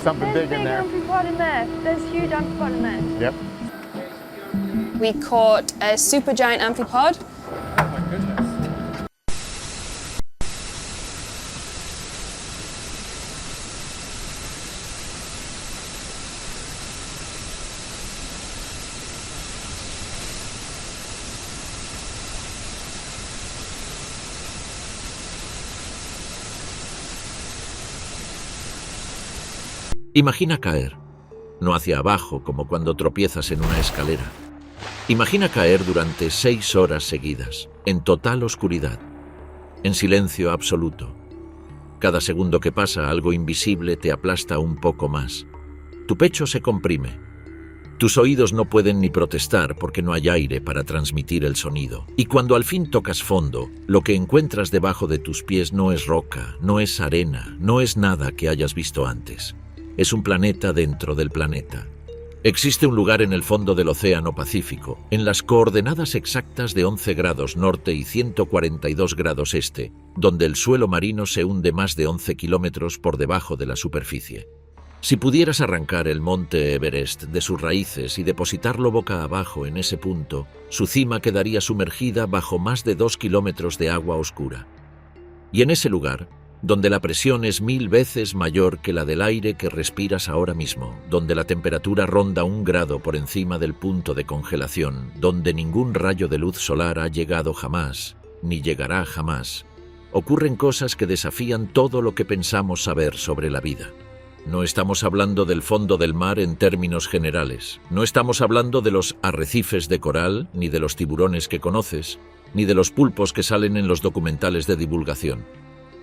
Something big in there. Amphipod in there. There's huge amphipod in there. Yep. We caught a supergiant amphipod. Oh my goodness. Imagina caer, no hacia abajo como cuando tropiezas en una escalera. Imagina caer durante 6 horas seguidas, en total oscuridad, en silencio absoluto. Cada segundo que pasa, algo invisible te aplasta un poco más. Tu pecho se comprime. Tus oídos no pueden ni protestar porque no hay aire para transmitir el sonido. Y cuando al fin tocas fondo, lo que encuentras debajo de tus pies no es roca, no es arena, no es nada que hayas visto antes. Es un planeta dentro del planeta. Existe un lugar en el fondo del Océano Pacífico, en las coordenadas exactas de 11 grados norte y 142 grados este, donde el suelo marino se hunde más de 11 kilómetros por debajo de la superficie. Si pudieras arrancar el monte Everest de sus raíces y depositarlo boca abajo en ese punto, su cima quedaría sumergida bajo más de 2 kilómetros de agua oscura. Y en ese lugar, donde la presión es 1000 veces mayor que la del aire que respiras ahora mismo, donde la temperatura ronda 1 grado por encima del punto de congelación, donde ningún rayo de luz solar ha llegado jamás, ni llegará jamás, ocurren cosas que desafían todo lo que pensamos saber sobre la vida. No estamos hablando del fondo del mar en términos generales, no estamos hablando de los arrecifes de coral, ni de los tiburones que conoces, ni de los pulpos que salen en los documentales de divulgación.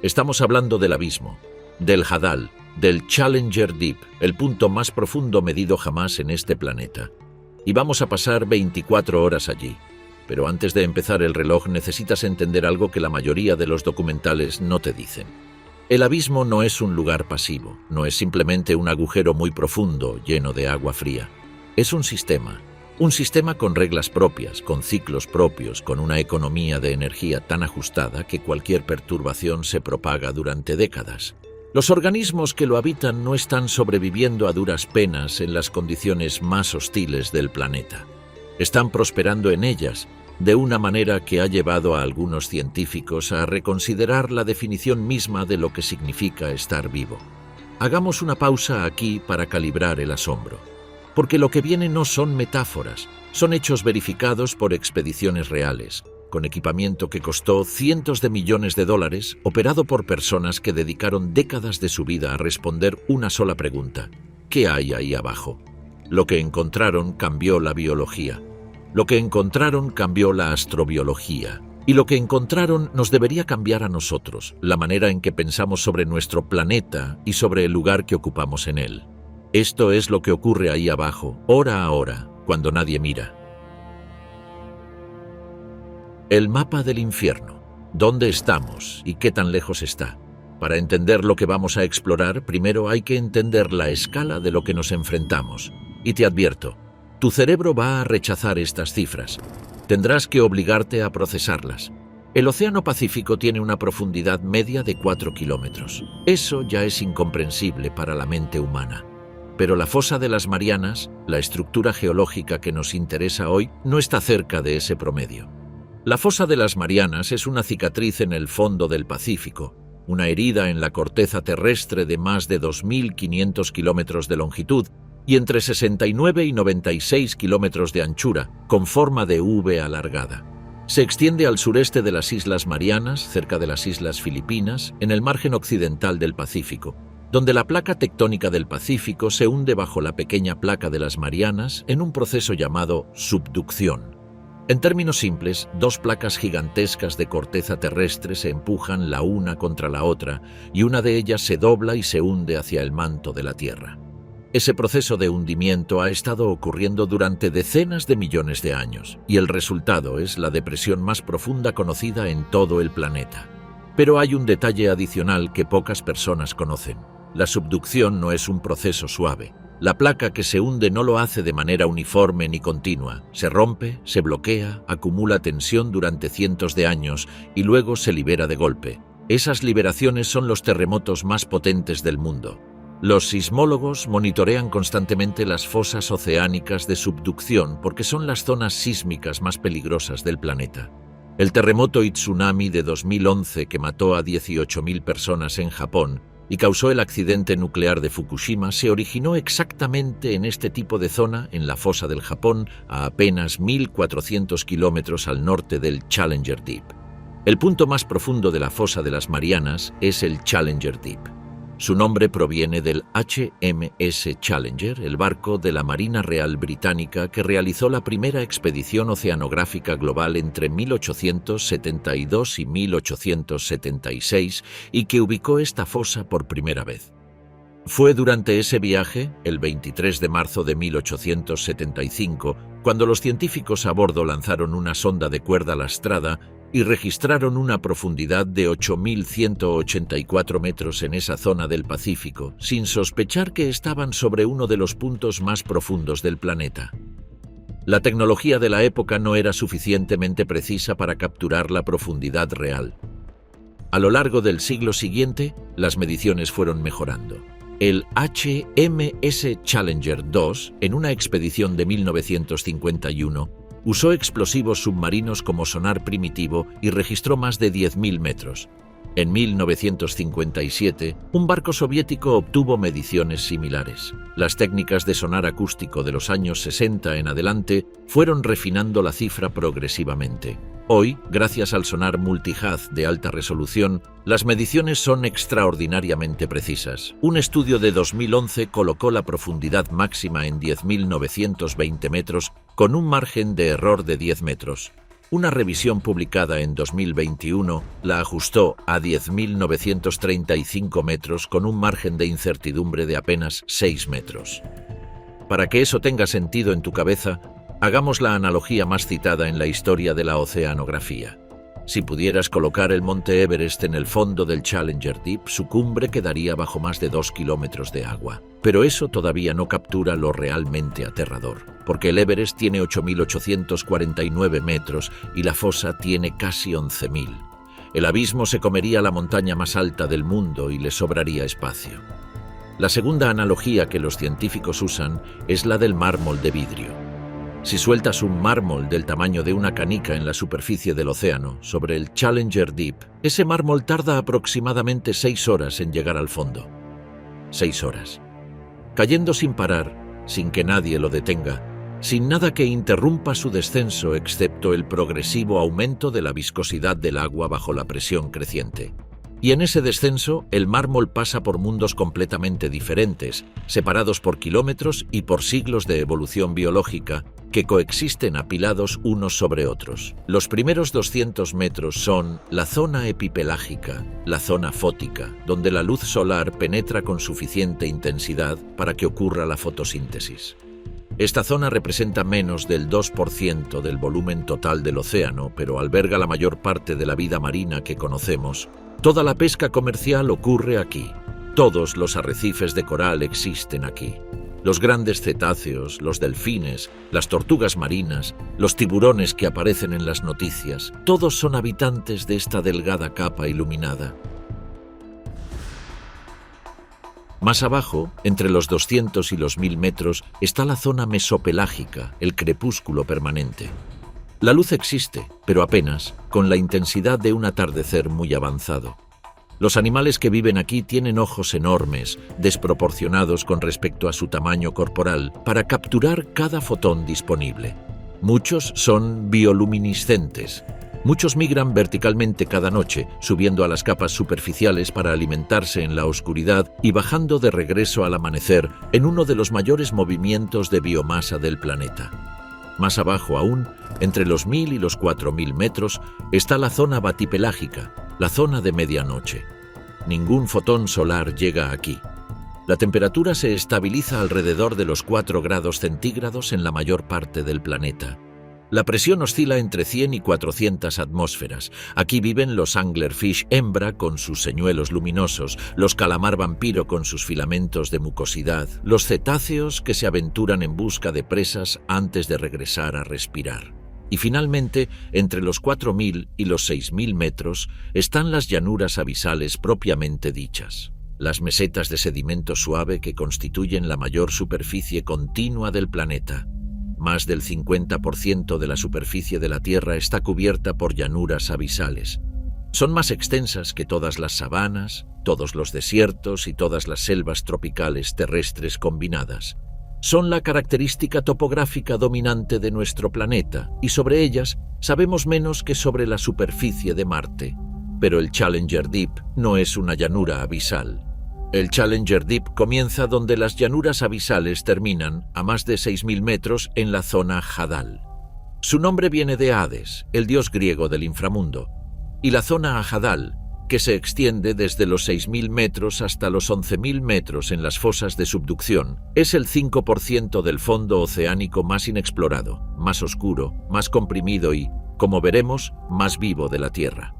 Estamos hablando del abismo, del Hadal, del Challenger Deep, el punto más profundo medido jamás en este planeta. Y vamos a pasar 24 horas allí. Pero antes de empezar el reloj necesitas entender algo que la mayoría de los documentales no te dicen. El abismo no es un lugar pasivo, no es simplemente un agujero muy profundo lleno de agua fría. Es un sistema con reglas propias, con ciclos propios, con una economía de energía tan ajustada que cualquier perturbación se propaga durante décadas. Los organismos que lo habitan no están sobreviviendo a duras penas en las condiciones más hostiles del planeta. Están prosperando en ellas, de una manera que ha llevado a algunos científicos a reconsiderar la definición misma de lo que significa estar vivo. Hagamos una pausa aquí para calibrar el asombro. Porque lo que viene no son metáforas, son hechos verificados por expediciones reales, con equipamiento que costó cientos de millones de dólares, operado por personas que dedicaron décadas de su vida a responder una sola pregunta: ¿qué hay ahí abajo? Lo que encontraron cambió la biología, lo que encontraron cambió la astrobiología, y lo que encontraron nos debería cambiar a nosotros, la manera en que pensamos sobre nuestro planeta y sobre el lugar que ocupamos en él. Esto es lo que ocurre ahí abajo, hora a hora, cuando nadie mira. El mapa del infierno. ¿Dónde estamos y qué tan lejos está? Para entender lo que vamos a explorar, primero hay que entender la escala de lo que nos enfrentamos. Y te advierto, tu cerebro va a rechazar estas cifras. Tendrás que obligarte a procesarlas. El Océano Pacífico tiene una profundidad media de 4 kilómetros. Eso ya es incomprensible para la mente humana. Pero la fosa de las Marianas, la estructura geológica que nos interesa hoy, no está cerca de ese promedio. La fosa de las Marianas es una cicatriz en el fondo del Pacífico, una herida en la corteza terrestre de más de 2.500 kilómetros de longitud y entre 69 y 96 kilómetros de anchura, con forma de V alargada. Se extiende al sureste de las Islas Marianas, cerca de las Islas Filipinas, en el margen occidental del Pacífico, donde la placa tectónica del Pacífico se hunde bajo la pequeña placa de las Marianas en un proceso llamado subducción. En términos simples, 2 placas gigantescas de corteza terrestre se empujan la una contra la otra y una de ellas se dobla y se hunde hacia el manto de la Tierra. Ese proceso de hundimiento ha estado ocurriendo durante decenas de millones de años y el resultado es la depresión más profunda conocida en todo el planeta. Pero hay un detalle adicional que pocas personas conocen. La subducción no es un proceso suave. La placa que se hunde no lo hace de manera uniforme ni continua. Se rompe, se bloquea, acumula tensión durante cientos de años y luego se libera de golpe. Esas liberaciones son los terremotos más potentes del mundo. Los sismólogos monitorean constantemente las fosas oceánicas de subducción porque son las zonas sísmicas más peligrosas del planeta. El terremoto y tsunami de 2011 que mató a 18.000 personas en Japón y causó el accidente nuclear de Fukushima se originó exactamente en este tipo de zona, en la fosa del Japón, a apenas 1.400 kilómetros al norte del Challenger Deep. El punto más profundo de la fosa de las Marianas es el Challenger Deep. Su nombre proviene del HMS Challenger, el barco de la Marina Real Británica que realizó la primera expedición oceanográfica global entre 1872 y 1876 y que ubicó esta fosa por primera vez. Fue durante ese viaje, el 23 de marzo de 1875, cuando los científicos a bordo lanzaron una sonda de cuerda lastrada y registraron una profundidad de 8.184 metros en esa zona del Pacífico, sin sospechar que estaban sobre uno de los puntos más profundos del planeta. La tecnología de la época no era suficientemente precisa para capturar la profundidad real. A lo largo del siglo siguiente, las mediciones fueron mejorando. El HMS Challenger II, en una expedición de 1951, usó explosivos submarinos como sonar primitivo y registró más de 10.000 metros. En 1957, un barco soviético obtuvo mediciones similares. Las técnicas de sonar acústico de los años 60 en adelante fueron refinando la cifra progresivamente. Hoy, gracias al sonar multihaz de alta resolución, las mediciones son extraordinariamente precisas. Un estudio de 2011 colocó la profundidad máxima en 10.920 metros con un margen de error de 10 metros. Una revisión publicada en 2021 la ajustó a 10.935 metros con un margen de incertidumbre de apenas 6 metros. Para que eso tenga sentido en tu cabeza, hagamos la analogía más citada en la historia de la oceanografía. Si pudieras colocar el monte Everest en el fondo del Challenger Deep, su cumbre quedaría bajo más de 2 kilómetros de agua. Pero eso todavía no captura lo realmente aterrador, porque el Everest tiene 8.849 metros y la fosa tiene casi 11.000. El abismo se comería la montaña más alta del mundo y le sobraría espacio. La segunda analogía que los científicos usan es la del mármol de vidrio. Si sueltas un mármol del tamaño de una canica en la superficie del océano, sobre el Challenger Deep, ese mármol tarda aproximadamente 6 horas en llegar al fondo. 6 horas. Cayendo sin parar, sin que nadie lo detenga, sin nada que interrumpa su descenso excepto el progresivo aumento de la viscosidad del agua bajo la presión creciente. Y en ese descenso, el mármol pasa por mundos completamente diferentes, separados por kilómetros y por siglos de evolución biológica, que coexisten apilados unos sobre otros. Los primeros 200 metros son la zona epipelágica, la zona fótica, donde la luz solar penetra con suficiente intensidad para que ocurra la fotosíntesis. Esta zona representa menos del 2% del volumen total del océano, pero alberga la mayor parte de la vida marina que conocemos. Toda la pesca comercial ocurre aquí. Todos los arrecifes de coral existen aquí. Los grandes cetáceos, los delfines, las tortugas marinas, los tiburones que aparecen en las noticias, todos son habitantes de esta delgada capa iluminada. Más abajo, entre los 200 y los 1000 metros, está la zona mesopelágica, el crepúsculo permanente. La luz existe, pero apenas, con la intensidad de un atardecer muy avanzado. Los animales que viven aquí tienen ojos enormes, desproporcionados con respecto a su tamaño corporal, para capturar cada fotón disponible. Muchos son bioluminiscentes. Muchos migran verticalmente cada noche, subiendo a las capas superficiales para alimentarse en la oscuridad y bajando de regreso al amanecer en uno de los mayores movimientos de biomasa del planeta. Más abajo aún, entre los 1000 y los 4000 metros, está la zona batipelágica, la zona de medianoche. Ningún fotón solar llega aquí. La temperatura se estabiliza alrededor de los 4 grados centígrados en la mayor parte del planeta. La presión oscila entre 100 y 400 atmósferas. Aquí viven los anglerfish hembra con sus señuelos luminosos, los calamar vampiro con sus filamentos de mucosidad, los cetáceos que se aventuran en busca de presas antes de regresar a respirar. Y finalmente, entre los 4.000 y los 6.000 metros están las llanuras abisales propiamente dichas, las mesetas de sedimento suave que constituyen la mayor superficie continua del planeta. Más del 50% de la superficie de la Tierra está cubierta por llanuras abisales. Son más extensas que todas las sabanas, todos los desiertos y todas las selvas tropicales terrestres combinadas. Son la característica topográfica dominante de nuestro planeta y sobre ellas sabemos menos que sobre la superficie de Marte. Pero el Challenger Deep no es una llanura abisal. El Challenger Deep comienza donde las llanuras abisales terminan, a más de 6.000 metros, en la zona Hadal. Su nombre viene de Hades, el dios griego del inframundo, y la zona Hadal, que se extiende desde los 6.000 metros hasta los 11.000 metros en las fosas de subducción, es el 5% del fondo oceánico más inexplorado, más oscuro, más comprimido y, como veremos, más vivo de la Tierra.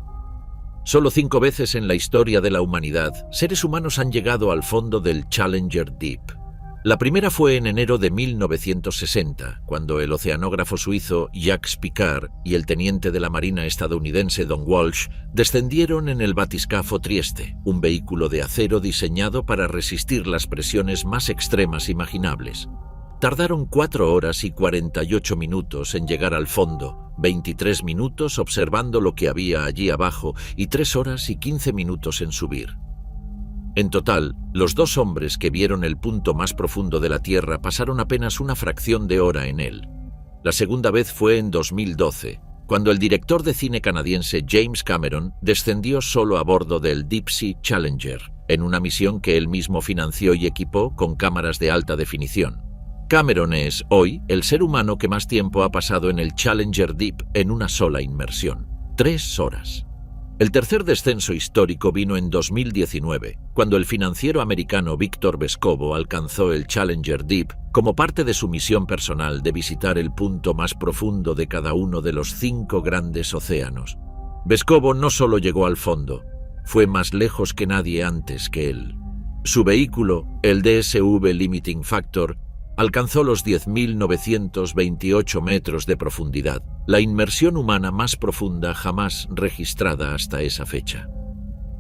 Solo 5 veces en la historia de la humanidad, seres humanos han llegado al fondo del Challenger Deep. La primera fue en enero de 1960, cuando el oceanógrafo suizo Jacques Piccard y el teniente de la Marina estadounidense Don Walsh descendieron en el batiscafo Trieste, un vehículo de acero diseñado para resistir las presiones más extremas imaginables. Tardaron 4 horas y 48 minutos en llegar al fondo, 23 minutos observando lo que había allí abajo y 3 horas y 15 minutos en subir. En total, los 2 hombres que vieron el punto más profundo de la Tierra pasaron apenas una fracción de hora en él. La segunda vez fue en 2012, cuando el director de cine canadiense James Cameron descendió solo a bordo del Deep Sea Challenger, en una misión que él mismo financió y equipó con cámaras de alta definición. Cameron es, hoy, el ser humano que más tiempo ha pasado en el Challenger Deep en una sola inmersión. 3 horas. El tercer descenso histórico vino en 2019, cuando el financiero americano Victor Vescovo alcanzó el Challenger Deep como parte de su misión personal de visitar el punto más profundo de cada uno de los 5 grandes océanos. Vescovo no solo llegó al fondo, fue más lejos que nadie antes que él. Su vehículo, el DSV Limiting Factor, alcanzó los 10.928 metros de profundidad, la inmersión humana más profunda jamás registrada hasta esa fecha.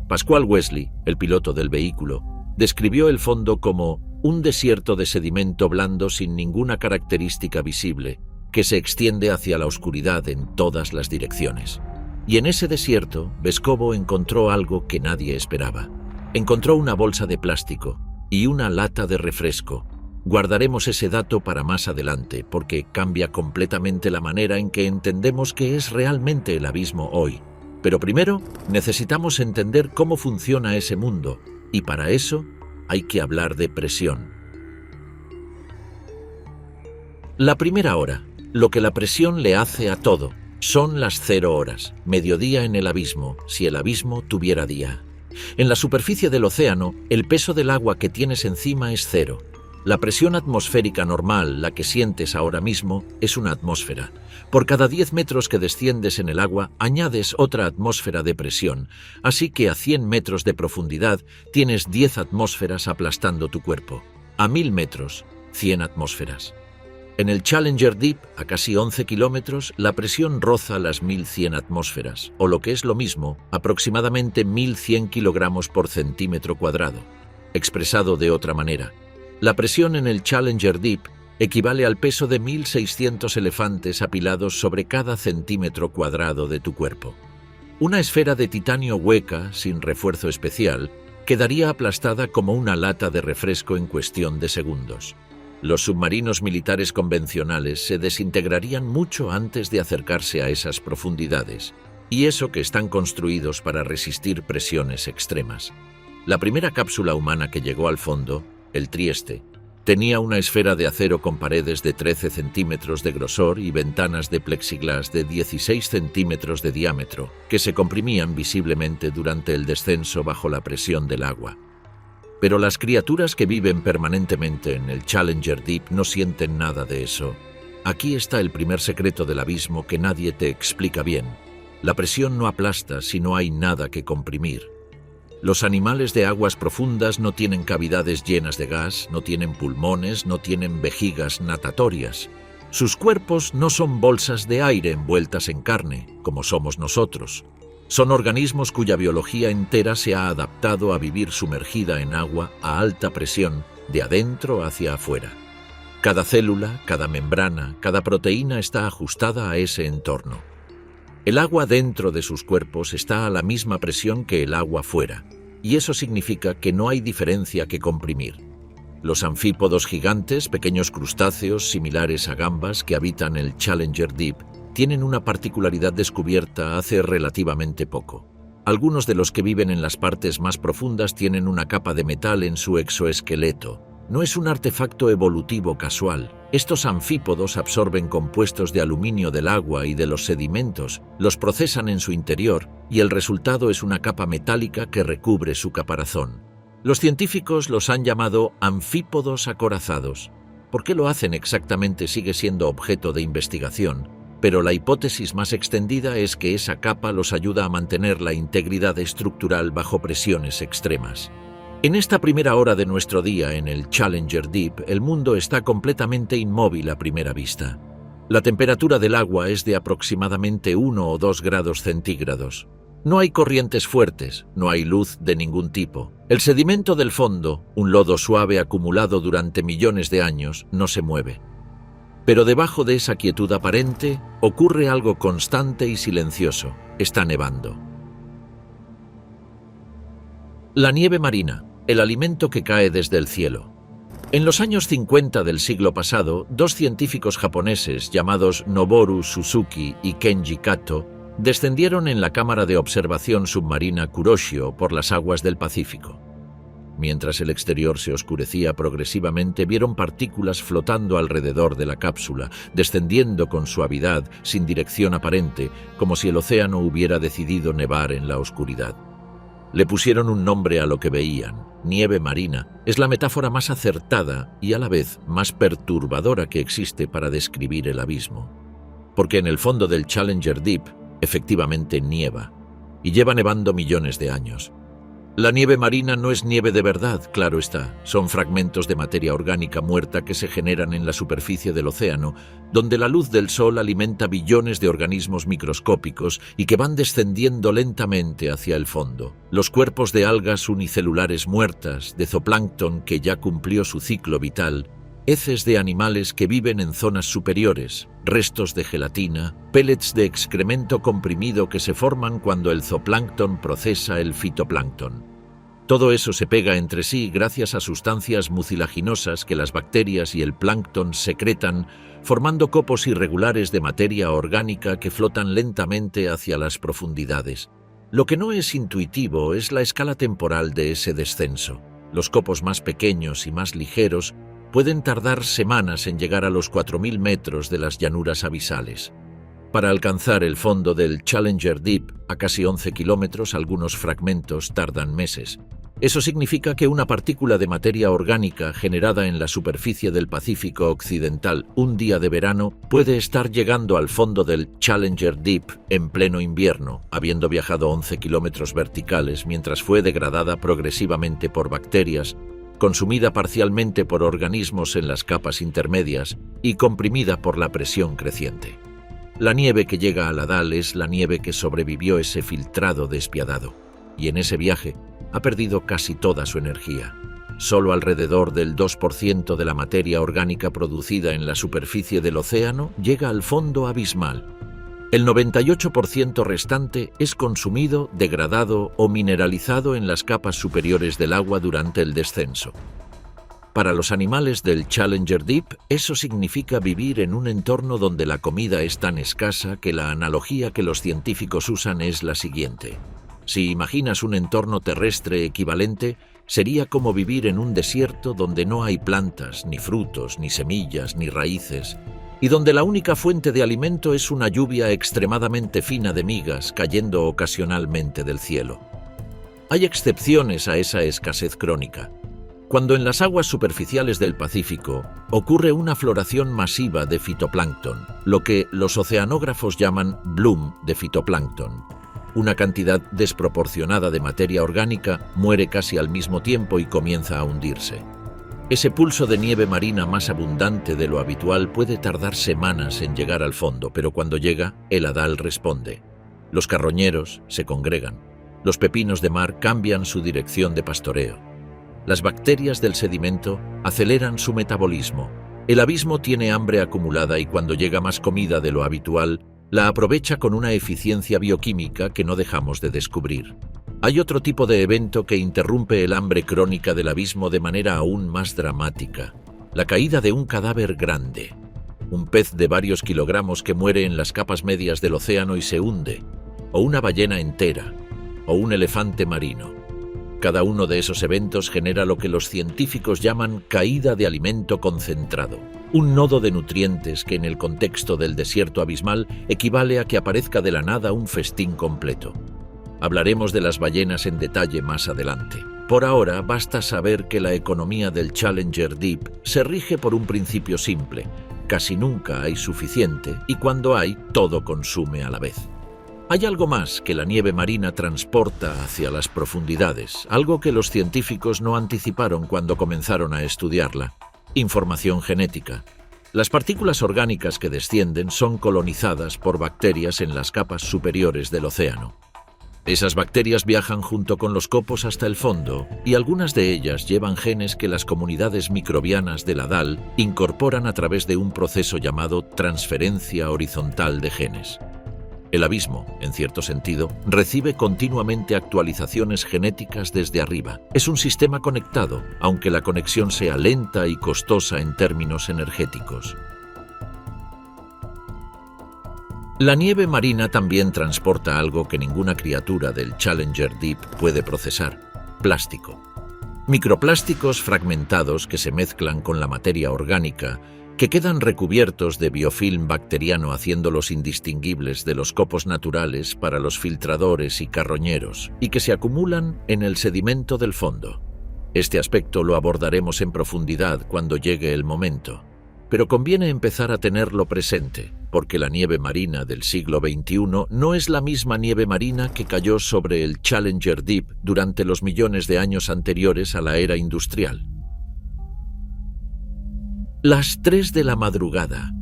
Pascual Wesley, el piloto del vehículo, describió el fondo como un desierto de sedimento blando sin ninguna característica visible, que se extiende hacia la oscuridad en todas las direcciones. Y en ese desierto, Vescovo encontró algo que nadie esperaba. Encontró una bolsa de plástico y una lata de refresco. Guardaremos ese dato para más adelante, porque cambia completamente la manera en que entendemos qué es realmente el abismo hoy. Pero primero, necesitamos entender cómo funciona ese mundo, y para eso hay que hablar de presión. La primera hora, lo que la presión le hace a todo, son las 0 horas, mediodía en el abismo, si el abismo tuviera día. En la superficie del océano, el peso del agua que tienes encima es 0. La presión atmosférica normal, la que sientes ahora mismo, es una atmósfera. Por cada 10 metros que desciendes en el agua, añades otra atmósfera de presión, así que a 100 metros de profundidad tienes 10 atmósferas aplastando tu cuerpo. A 1000 metros, 100 atmósferas. En el Challenger Deep, a casi 11 kilómetros, la presión roza las 1100 atmósferas, o lo que es lo mismo, aproximadamente 1100 kilogramos por centímetro cuadrado. Expresado de otra manera, la presión en el Challenger Deep equivale al peso de 1.600 elefantes apilados sobre cada centímetro cuadrado de tu cuerpo. Una esfera de titanio hueca, sin refuerzo especial, quedaría aplastada como una lata de refresco en cuestión de segundos. Los submarinos militares convencionales se desintegrarían mucho antes de acercarse a esas profundidades, y eso que están construidos para resistir presiones extremas. La primera cápsula humana que llegó al fondo, el Trieste, tenía una esfera de acero con paredes de 13 centímetros de grosor y ventanas de plexiglas de 16 centímetros de diámetro, que se comprimían visiblemente durante el descenso bajo la presión del agua. Pero las criaturas que viven permanentemente en el Challenger Deep no sienten nada de eso. Aquí está el primer secreto del abismo que nadie te explica bien. La presión no aplasta si no hay nada que comprimir. Los animales de aguas profundas no tienen cavidades llenas de gas, no tienen pulmones, no tienen vejigas natatorias. Sus cuerpos no son bolsas de aire envueltas en carne, como somos nosotros. Son organismos cuya biología entera se ha adaptado a vivir sumergida en agua a alta presión, de adentro hacia afuera. Cada célula, cada membrana, cada proteína está ajustada a ese entorno. El agua dentro de sus cuerpos está a la misma presión que el agua fuera, y eso significa que no hay diferencia que comprimir. Los anfípodos gigantes, pequeños crustáceos similares a gambas que habitan el Challenger Deep, tienen una particularidad descubierta hace relativamente poco. Algunos de los que viven en las partes más profundas tienen una capa de metal en su exoesqueleto. No es un artefacto evolutivo casual. Estos anfípodos absorben compuestos de aluminio del agua y de los sedimentos, los procesan en su interior y el resultado es una capa metálica que recubre su caparazón. Los científicos los han llamado anfípodos acorazados. ¿Por qué lo hacen exactamente sigue siendo objeto de investigación? Pero la hipótesis más extendida es que esa capa los ayuda a mantener la integridad estructural bajo presiones extremas. En esta primera hora de nuestro día en el Challenger Deep, el mundo está completamente inmóvil a primera vista. La temperatura del agua es de aproximadamente 1 o 2 grados centígrados. No hay corrientes fuertes, no hay luz de ningún tipo. El sedimento del fondo, un lodo suave acumulado durante millones de años, no se mueve. Pero debajo de esa quietud aparente, ocurre algo constante y silencioso. Está nevando. La nieve marina, el alimento que cae desde el cielo. En los años 50 del siglo pasado, 2 científicos japoneses llamados Noboru Suzuki y Kenji Kato descendieron en la cámara de observación submarina Kuroshio por las aguas del Pacífico. Mientras el exterior se oscurecía progresivamente, vieron partículas flotando alrededor de la cápsula, descendiendo con suavidad, sin dirección aparente, como si el océano hubiera decidido nevar en la oscuridad. Le pusieron un nombre a lo que veían. Nieve marina es la metáfora más acertada y a la vez más perturbadora que existe para describir el abismo. Porque en el fondo del Challenger Deep, efectivamente nieva, y lleva nevando millones de años. La nieve marina no es nieve de verdad, claro está. Son fragmentos de materia orgánica muerta que se generan en la superficie del océano, donde la luz del sol alimenta billones de organismos microscópicos y que van descendiendo lentamente hacia el fondo. Los cuerpos de algas unicelulares muertas, de zooplancton que ya cumplió su ciclo vital, heces de animales que viven en zonas superiores, restos de gelatina, pellets de excremento comprimido que se forman cuando el zooplancton procesa el fitoplancton. Todo eso se pega entre sí gracias a sustancias mucilaginosas que las bacterias y el plancton secretan, formando copos irregulares de materia orgánica que flotan lentamente hacia las profundidades. Lo que no es intuitivo es la escala temporal de ese descenso. Los copos más pequeños y más ligeros pueden tardar semanas en llegar a los 4.000 metros de las llanuras abisales. Para alcanzar el fondo del Challenger Deep, a casi 11 kilómetros, algunos fragmentos tardan meses. Eso significa que una partícula de materia orgánica generada en la superficie del Pacífico Occidental un día de verano puede estar llegando al fondo del Challenger Deep en pleno invierno, habiendo viajado 11 kilómetros verticales mientras fue degradada progresivamente por bacterias, consumida parcialmente por organismos en las capas intermedias y comprimida por la presión creciente. La nieve que llega a la DAL es la nieve que sobrevivió ese filtrado despiadado, y en ese viaje ha perdido casi toda su energía. Solo alrededor del 2% de la materia orgánica producida en la superficie del océano llega al fondo abismal. El 98% restante es consumido, degradado o mineralizado en las capas superiores del agua durante el descenso. Para los animales del Challenger Deep, eso significa vivir en un entorno donde la comida es tan escasa que la analogía que los científicos usan es la siguiente. Si imaginas un entorno terrestre equivalente, sería como vivir en un desierto donde no hay plantas, ni frutos, ni semillas, ni raíces, y donde la única fuente de alimento es una lluvia extremadamente fina de migas cayendo ocasionalmente del cielo. Hay excepciones a esa escasez crónica. Cuando en las aguas superficiales del Pacífico ocurre una floración masiva de fitoplancton, lo que los oceanógrafos llaman bloom de fitoplancton. Una cantidad desproporcionada de materia orgánica muere casi al mismo tiempo y comienza a hundirse. Ese pulso de nieve marina más abundante de lo habitual puede tardar semanas en llegar al fondo, pero cuando llega, el Hadal responde. Los carroñeros se congregan. Los pepinos de mar cambian su dirección de pastoreo. Las bacterias del sedimento aceleran su metabolismo. El abismo tiene hambre acumulada y cuando llega más comida de lo habitual, la aprovecha con una eficiencia bioquímica que no dejamos de descubrir. Hay otro tipo de evento que interrumpe el hambre crónica del abismo de manera aún más dramática: la caída de un cadáver grande. Un pez de varios kilogramos que muere en las capas medias del océano y se hunde, o una ballena entera, o un elefante marino. Cada uno de esos eventos genera lo que los científicos llaman caída de alimento concentrado, un nodo de nutrientes que en el contexto del desierto abismal equivale a que aparezca de la nada un festín completo. Hablaremos de las ballenas en detalle más adelante. Por ahora, basta saber que la economía del Challenger Deep se rige por un principio simple: casi nunca hay suficiente y cuando hay, todo consume a la vez. Hay algo más que la nieve marina transporta hacia las profundidades, algo que los científicos no anticiparon cuando comenzaron a estudiarla: información genética. Las partículas orgánicas que descienden son colonizadas por bacterias en las capas superiores del océano. Esas bacterias viajan junto con los copos hasta el fondo y algunas de ellas llevan genes que las comunidades microbianas del Hadal incorporan a través de un proceso llamado transferencia horizontal de genes. El abismo, en cierto sentido, recibe continuamente actualizaciones genéticas desde arriba. Es un sistema conectado, aunque la conexión sea lenta y costosa en términos energéticos. La nieve marina también transporta algo que ninguna criatura del Challenger Deep puede procesar: plástico. Microplásticos fragmentados que se mezclan con la materia orgánica, que quedan recubiertos de biofilm bacteriano haciéndolos indistinguibles de los copos naturales para los filtradores y carroñeros, y que se acumulan en el sedimento del fondo. Este aspecto lo abordaremos en profundidad cuando llegue el momento, pero conviene empezar a tenerlo presente, porque la nieve marina del siglo XXI no es la misma nieve marina que cayó sobre el Challenger Deep durante los millones de años anteriores a la era industrial. Las 3 de la madrugada.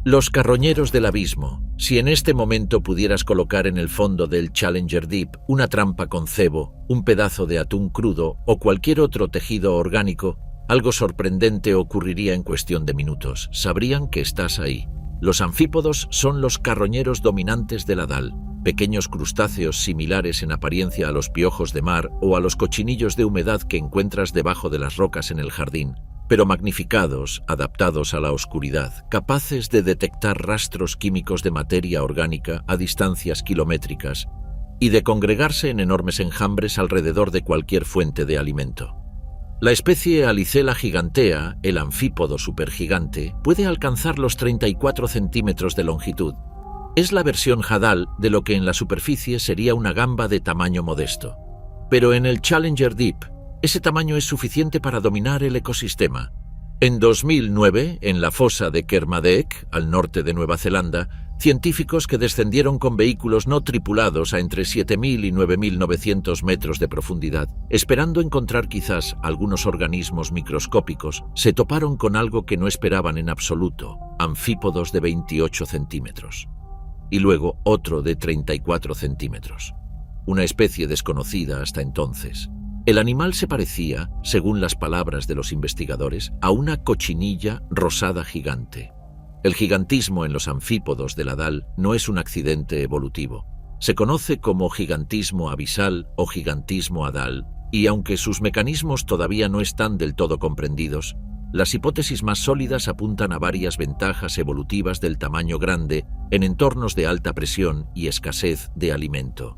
Los carroñeros del abismo. Si en este momento pudieras colocar en el fondo del Challenger Deep una trampa con cebo, un pedazo de atún crudo o cualquier otro tejido orgánico, algo sorprendente ocurriría en cuestión de minutos. Sabrían que estás ahí. Los anfípodos son los carroñeros dominantes del Hadal, pequeños crustáceos similares en apariencia a los piojos de mar o a los cochinillos de humedad que encuentras debajo de las rocas en el jardín, pero magnificados, adaptados a la oscuridad, capaces de detectar rastros químicos de materia orgánica a distancias kilométricas y de congregarse en enormes enjambres alrededor de cualquier fuente de alimento. La especie Alicella gigantea, el anfípodo supergigante, puede alcanzar los 34 centímetros de longitud. Es la versión Hadal de lo que en la superficie sería una gamba de tamaño modesto. Pero en el Challenger Deep, ese tamaño es suficiente para dominar el ecosistema. En 2009, en la fosa de Kermadec, al norte de Nueva Zelanda, científicos que descendieron con vehículos no tripulados a entre 7.000 y 9.900 metros de profundidad, esperando encontrar quizás algunos organismos microscópicos, se toparon con algo que no esperaban en absoluto: anfípodos de 28 centímetros. Y luego otro de 34 centímetros. Una especie desconocida hasta entonces. El animal se parecía, según las palabras de los investigadores, a una cochinilla rosada gigante. El gigantismo en los anfípodos del Hadal no es un accidente evolutivo. Se conoce como gigantismo abisal o gigantismo Hadal, y aunque sus mecanismos todavía no están del todo comprendidos, las hipótesis más sólidas apuntan a varias ventajas evolutivas del tamaño grande en entornos de alta presión y escasez de alimento.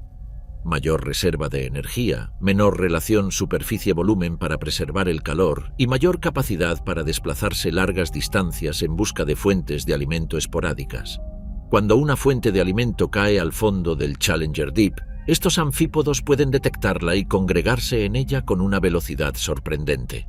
Mayor reserva de energía, menor relación superficie-volumen para preservar el calor y mayor capacidad para desplazarse largas distancias en busca de fuentes de alimento esporádicas. Cuando una fuente de alimento cae al fondo del Challenger Deep, estos anfípodos pueden detectarla y congregarse en ella con una velocidad sorprendente.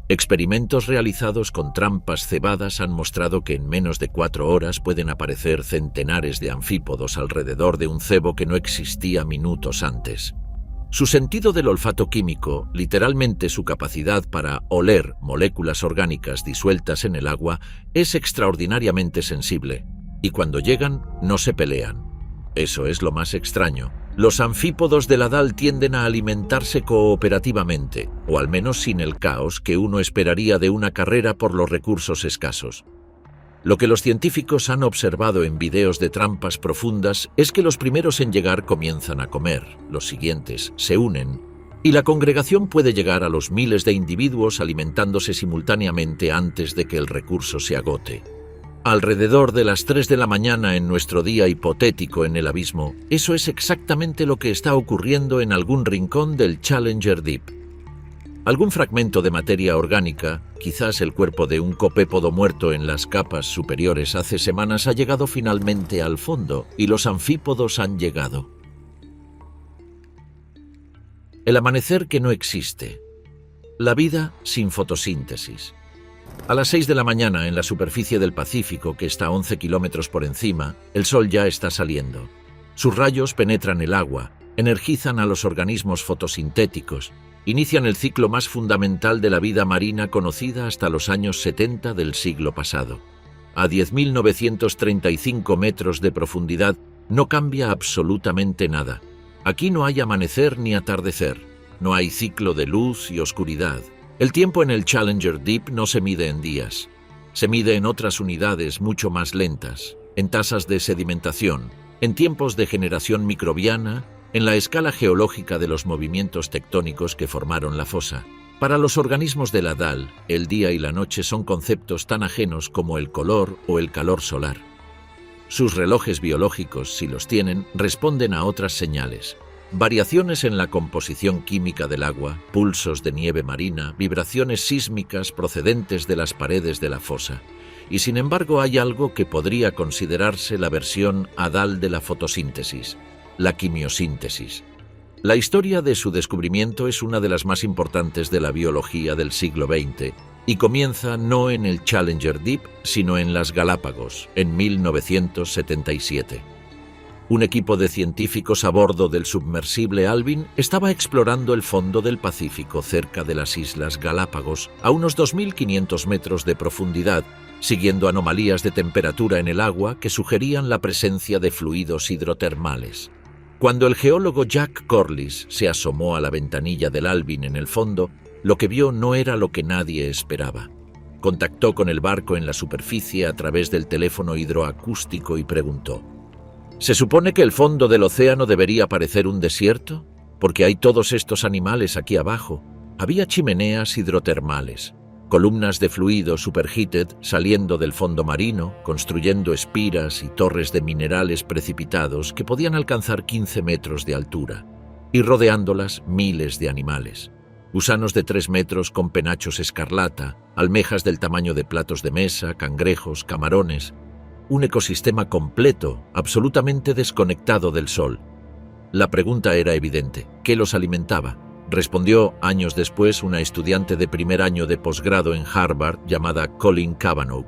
Experimentos realizados con trampas cebadas han mostrado que en menos de 4 horas pueden aparecer centenares de anfípodos alrededor de un cebo que no existía minutos antes. Su sentido del olfato químico, literalmente su capacidad para oler moléculas orgánicas disueltas en el agua, es extraordinariamente sensible, y cuando llegan no se pelean. Eso es lo más extraño. Los anfípodos de la DAL tienden a alimentarse cooperativamente, o al menos sin el caos que uno esperaría de una carrera por los recursos escasos. Lo que los científicos han observado en videos de trampas profundas es que los primeros en llegar comienzan a comer, los siguientes se unen, y la congregación puede llegar a los miles de individuos alimentándose simultáneamente antes de que el recurso se agote. Alrededor de las 3 de la mañana en nuestro día hipotético en el abismo, eso es exactamente lo que está ocurriendo en algún rincón del Challenger Deep. Algún fragmento de materia orgánica, quizás el cuerpo de un copépodo muerto en las capas superiores hace semanas, ha llegado finalmente al fondo y los anfípodos han llegado. El amanecer que no existe. La vida sin fotosíntesis. A las 6 de la mañana, en la superficie del Pacífico, que está a 11 kilómetros por encima, el sol ya está saliendo. Sus rayos penetran el agua, energizan a los organismos fotosintéticos, inician el ciclo más fundamental de la vida marina conocida hasta los años 70 del siglo pasado. A 10.935 metros de profundidad no cambia absolutamente nada. Aquí no hay amanecer ni atardecer, no hay ciclo de luz y oscuridad. El tiempo en el Challenger Deep no se mide en días, se mide en otras unidades mucho más lentas, en tasas de sedimentación, en tiempos de generación microbiana, en la escala geológica de los movimientos tectónicos que formaron la fosa. Para los organismos de la DAL, el día y la noche son conceptos tan ajenos como el color o el calor solar. Sus relojes biológicos, si los tienen, responden a otras señales. Variaciones en la composición química del agua, pulsos de nieve marina, vibraciones sísmicas procedentes de las paredes de la fosa. Y sin embargo hay algo que podría considerarse la versión ADAL de la fotosíntesis, la quimiosíntesis. La historia de su descubrimiento es una de las más importantes de la biología del siglo XX y comienza no en el Challenger Deep, sino en las Galápagos, en 1977. Un equipo de científicos a bordo del submersible Alvin estaba explorando el fondo del Pacífico cerca de las Islas Galápagos a unos 2.500 metros de profundidad, siguiendo anomalías de temperatura en el agua que sugerían la presencia de fluidos hidrotermales. Cuando el geólogo Jack Corliss se asomó a la ventanilla del Alvin en el fondo, lo que vio no era lo que nadie esperaba. Contactó con el barco en la superficie a través del teléfono hidroacústico y preguntó: ¿se supone que el fondo del océano debería parecer un desierto? Porque hay todos estos animales aquí abajo. Había chimeneas hidrotermales, columnas de fluido superheated saliendo del fondo marino, construyendo espiras y torres de minerales precipitados que podían alcanzar 15 metros de altura, y rodeándolas miles de animales. Gusanos de 3 metros con penachos escarlata, almejas del tamaño de platos de mesa, cangrejos, camarones. Un ecosistema completo, absolutamente desconectado del sol. La pregunta era evidente: ¿qué los alimentaba? Respondió años después una estudiante de primer año de posgrado en Harvard llamada Colin Cavanaugh.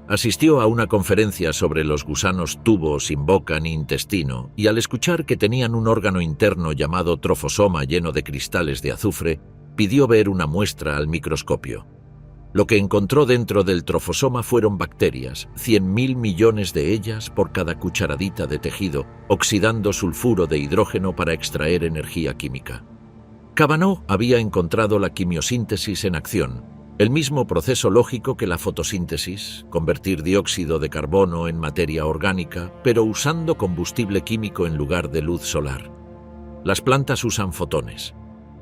Asistió a una conferencia sobre los gusanos tubo sin boca ni intestino y al escuchar que tenían un órgano interno llamado trofosoma lleno de cristales de azufre, pidió ver una muestra al microscopio. Lo que encontró dentro del trofosoma fueron bacterias, 100.000 millones de ellas por cada cucharadita de tejido, oxidando sulfuro de hidrógeno para extraer energía química. Cavanaugh había encontrado la quimiosíntesis en acción, el mismo proceso lógico que la fotosíntesis, convertir dióxido de carbono en materia orgánica, pero usando combustible químico en lugar de luz solar. Las plantas usan fotones.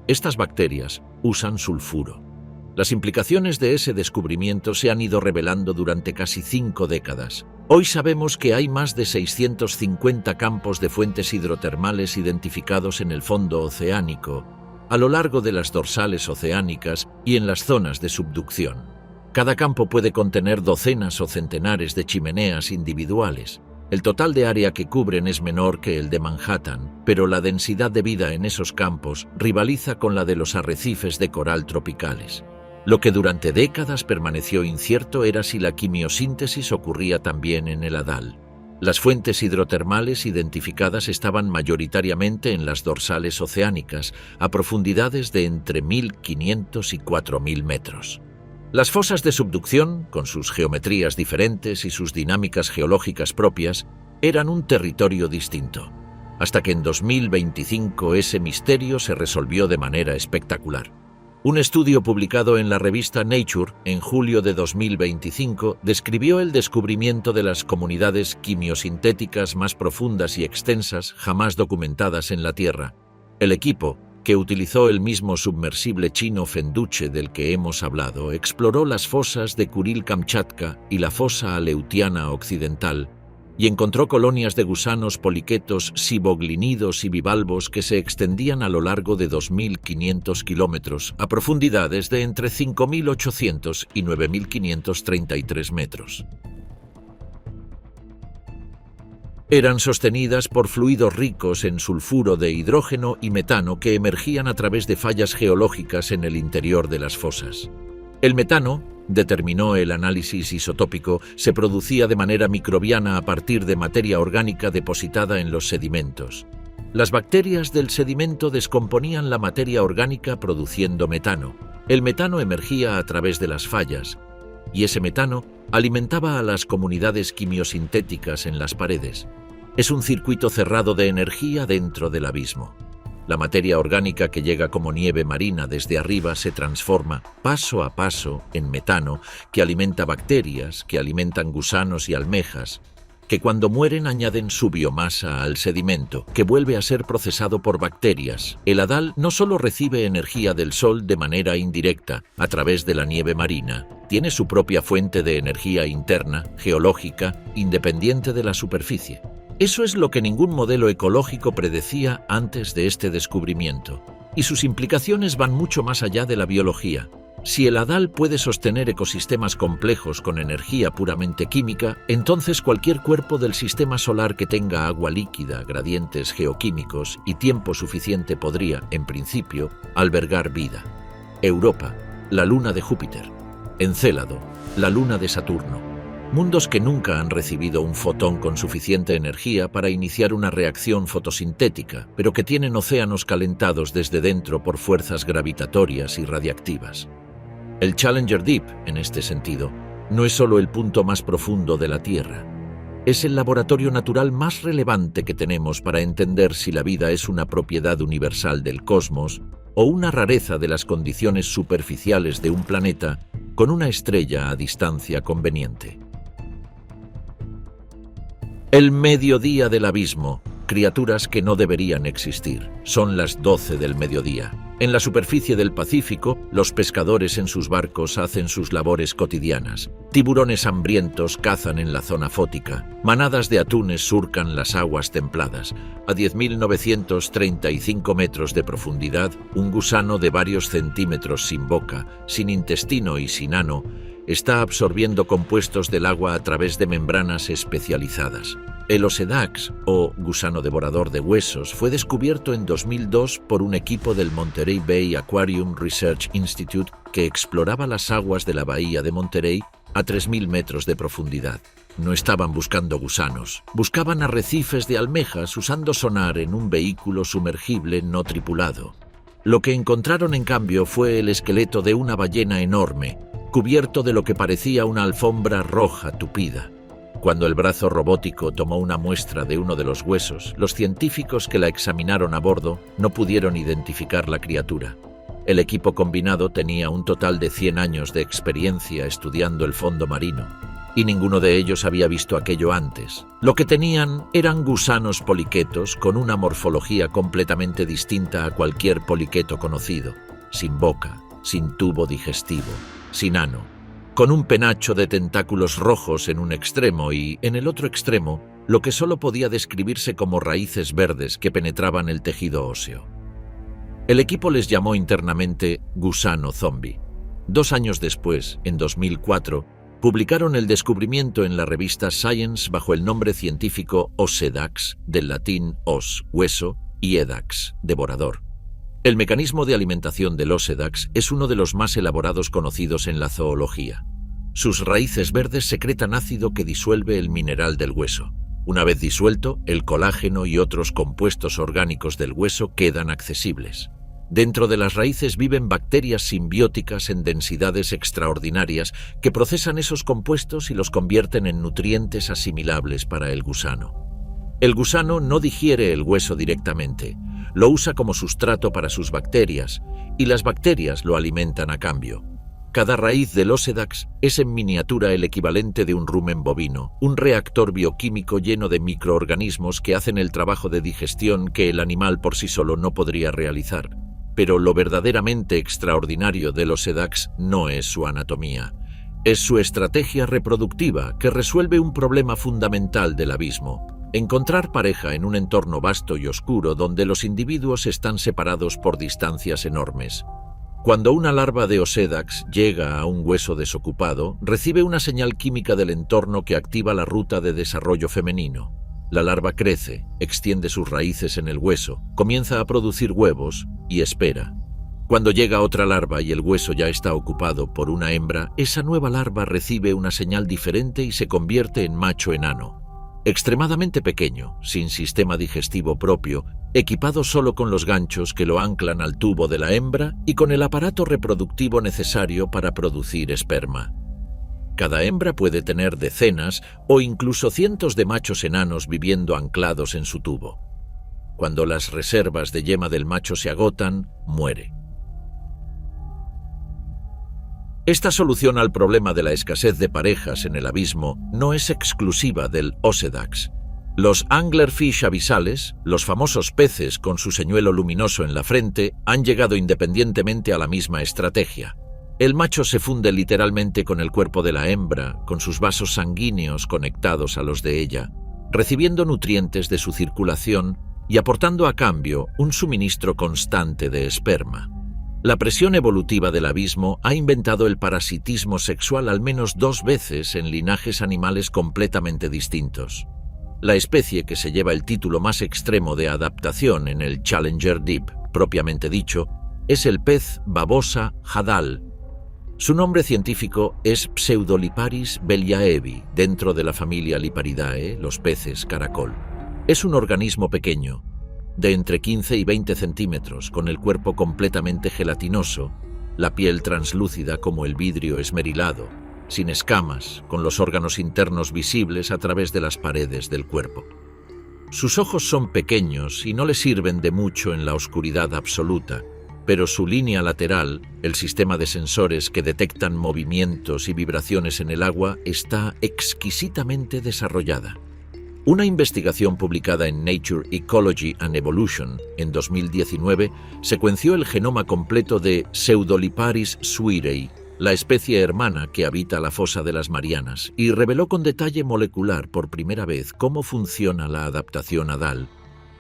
Estas bacterias usan sulfuro. Las implicaciones de ese descubrimiento se han ido revelando durante casi 5 décadas. Hoy sabemos que hay más de 650 campos de fuentes hidrotermales identificados en el fondo oceánico, a lo largo de las dorsales oceánicas y en las zonas de subducción. Cada campo puede contener docenas o centenares de chimeneas individuales. El total de área que cubren es menor que el de Manhattan, pero la densidad de vida en esos campos rivaliza con la de los arrecifes de coral tropicales. Lo que durante décadas permaneció incierto era si la quimiosíntesis ocurría también en el ADAL. Las fuentes hidrotermales identificadas estaban mayoritariamente en las dorsales oceánicas, a profundidades de entre 1.500 y 4.000 metros. Las fosas de subducción, con sus geometrías diferentes y sus dinámicas geológicas propias, eran un territorio distinto, hasta que en 2025 ese misterio se resolvió de manera espectacular. Un estudio publicado en la revista Nature en julio de 2025 describió el descubrimiento de las comunidades quimiosintéticas más profundas y extensas jamás documentadas en la Tierra. El equipo, que utilizó el mismo submersible chino Fenduche del que hemos hablado, exploró las fosas de Kuril-Kamchatka y la fosa aleutiana occidental, y encontró colonias de gusanos poliquetos siboglinidos y bivalvos que se extendían a lo largo de 2.500 kilómetros, a profundidades de entre 5.800 y 9.533 metros. Eran sostenidas por fluidos ricos en sulfuro de hidrógeno y metano que emergían a través de fallas geológicas en el interior de las fosas. El metano, determinó el análisis isotópico, se producía de manera microbiana a partir de materia orgánica depositada en los sedimentos. Las bacterias del sedimento descomponían la materia orgánica produciendo metano. El metano emergía a través de las fallas, y ese metano alimentaba a las comunidades quimiosintéticas en las paredes. Es un circuito cerrado de energía dentro del abismo. La materia orgánica que llega como nieve marina desde arriba se transforma paso a paso en metano que alimenta bacterias, que alimentan gusanos y almejas, que cuando mueren añaden su biomasa al sedimento, que vuelve a ser procesado por bacterias. El hadal no solo recibe energía del sol de manera indirecta, a través de la nieve marina, tiene su propia fuente de energía interna, geológica, independiente de la superficie. Eso es lo que ningún modelo ecológico predecía antes de este descubrimiento, y sus implicaciones van mucho más allá de la biología. Si el hadal puede sostener ecosistemas complejos con energía puramente química, entonces cualquier cuerpo del sistema solar que tenga agua líquida, gradientes geoquímicos y tiempo suficiente podría, en principio, albergar vida. Europa, la luna de Júpiter. Encélado, la luna de Saturno. Mundos que nunca han recibido un fotón con suficiente energía para iniciar una reacción fotosintética, pero que tienen océanos calentados desde dentro por fuerzas gravitatorias y radiactivas. El Challenger Deep, en este sentido, no es solo el punto más profundo de la Tierra. Es el laboratorio natural más relevante que tenemos para entender si la vida es una propiedad universal del cosmos o una rareza de las condiciones superficiales de un planeta con una estrella a distancia conveniente. El mediodía del abismo, criaturas que no deberían existir. Son las 12 del mediodía. En la superficie del Pacífico, los pescadores en sus barcos hacen sus labores cotidianas. Tiburones hambrientos cazan en la zona fótica. Manadas de atunes surcan las aguas templadas. A 10.935 metros de profundidad, un gusano de varios centímetros sin boca, sin intestino y sin ano, está absorbiendo compuestos del agua a través de membranas especializadas. El Osedax, o gusano devorador de huesos, fue descubierto en 2002 por un equipo del Monterey Bay Aquarium Research Institute que exploraba las aguas de la bahía de Monterey a 3.000 metros de profundidad. No estaban buscando gusanos, buscaban arrecifes de almejas usando sonar en un vehículo sumergible no tripulado. Lo que encontraron, en cambio, fue el esqueleto de una ballena enorme, cubierto de lo que parecía una alfombra roja tupida. Cuando el brazo robótico tomó una muestra de uno de los huesos, los científicos que la examinaron a bordo no pudieron identificar la criatura. El equipo combinado tenía un total de 100 años de experiencia estudiando el fondo marino, y ninguno de ellos había visto aquello antes. Lo que tenían eran gusanos poliquetos con una morfología completamente distinta a cualquier poliqueto conocido, sin boca, sin tubo digestivo, sin ano, con un penacho de tentáculos rojos en un extremo y, en el otro extremo, lo que solo podía describirse como raíces verdes que penetraban el tejido óseo. El equipo les llamó internamente gusano zombie. 2 años después, en 2004, publicaron el descubrimiento en la revista Science bajo el nombre científico Osedax, del latín os, hueso, y edax, devorador. El mecanismo de alimentación del Osedax es uno de los más elaborados conocidos en la zoología. Sus raíces verdes secretan ácido que disuelve el mineral del hueso. Una vez disuelto, el colágeno y otros compuestos orgánicos del hueso quedan accesibles. Dentro de las raíces viven bacterias simbióticas en densidades extraordinarias que procesan esos compuestos y los convierten en nutrientes asimilables para el gusano. El gusano no digiere el hueso directamente, lo usa como sustrato para sus bacterias, y las bacterias lo alimentan a cambio. Cada raíz del Osedax es en miniatura el equivalente de un rumen bovino, un reactor bioquímico lleno de microorganismos que hacen el trabajo de digestión que el animal por sí solo no podría realizar. Pero lo verdaderamente extraordinario del Osedax no es su anatomía, es su estrategia reproductiva que resuelve un problema fundamental del abismo: encontrar pareja en un entorno vasto y oscuro donde los individuos están separados por distancias enormes. Cuando una larva de Osedax llega a un hueso desocupado, recibe una señal química del entorno que activa la ruta de desarrollo femenino. La larva crece, extiende sus raíces en el hueso, comienza a producir huevos y espera. Cuando llega otra larva y el hueso ya está ocupado por una hembra, esa nueva larva recibe una señal diferente y se convierte en macho enano. Extremadamente pequeño, sin sistema digestivo propio, equipado solo con los ganchos que lo anclan al tubo de la hembra y con el aparato reproductivo necesario para producir esperma. Cada hembra puede tener decenas o incluso cientos de machos enanos viviendo anclados en su tubo. Cuando las reservas de yema del macho se agotan, muere. Esta solución al problema de la escasez de parejas en el abismo no es exclusiva del Osedax. Los anglerfish abisales, los famosos peces con su señuelo luminoso en la frente, han llegado independientemente a la misma estrategia. El macho se funde literalmente con el cuerpo de la hembra, con sus vasos sanguíneos conectados a los de ella, recibiendo nutrientes de su circulación y aportando a cambio un suministro constante de esperma. La presión evolutiva del abismo ha inventado el parasitismo sexual al menos 2 veces en linajes animales completamente distintos. La especie que se lleva el título más extremo de adaptación en el Challenger Deep, propiamente dicho, es el pez babosa hadal. Su nombre científico es Pseudoliparis belliaevi, dentro de la familia Liparidae, los peces caracol. Es un organismo pequeño, de entre 15 y 20 centímetros, con el cuerpo completamente gelatinoso, la piel translúcida como el vidrio esmerilado, sin escamas, con los órganos internos visibles a través de las paredes del cuerpo. Sus ojos son pequeños y no le sirven de mucho en la oscuridad absoluta, pero su línea lateral, el sistema de sensores que detectan movimientos y vibraciones en el agua, está exquisitamente desarrollada. Una investigación publicada en Nature Ecology and Evolution en 2019 secuenció el genoma completo de Pseudoliparis suirei, la especie hermana que habita la fosa de las Marianas, y reveló con detalle molecular por primera vez cómo funciona la adaptación hadal.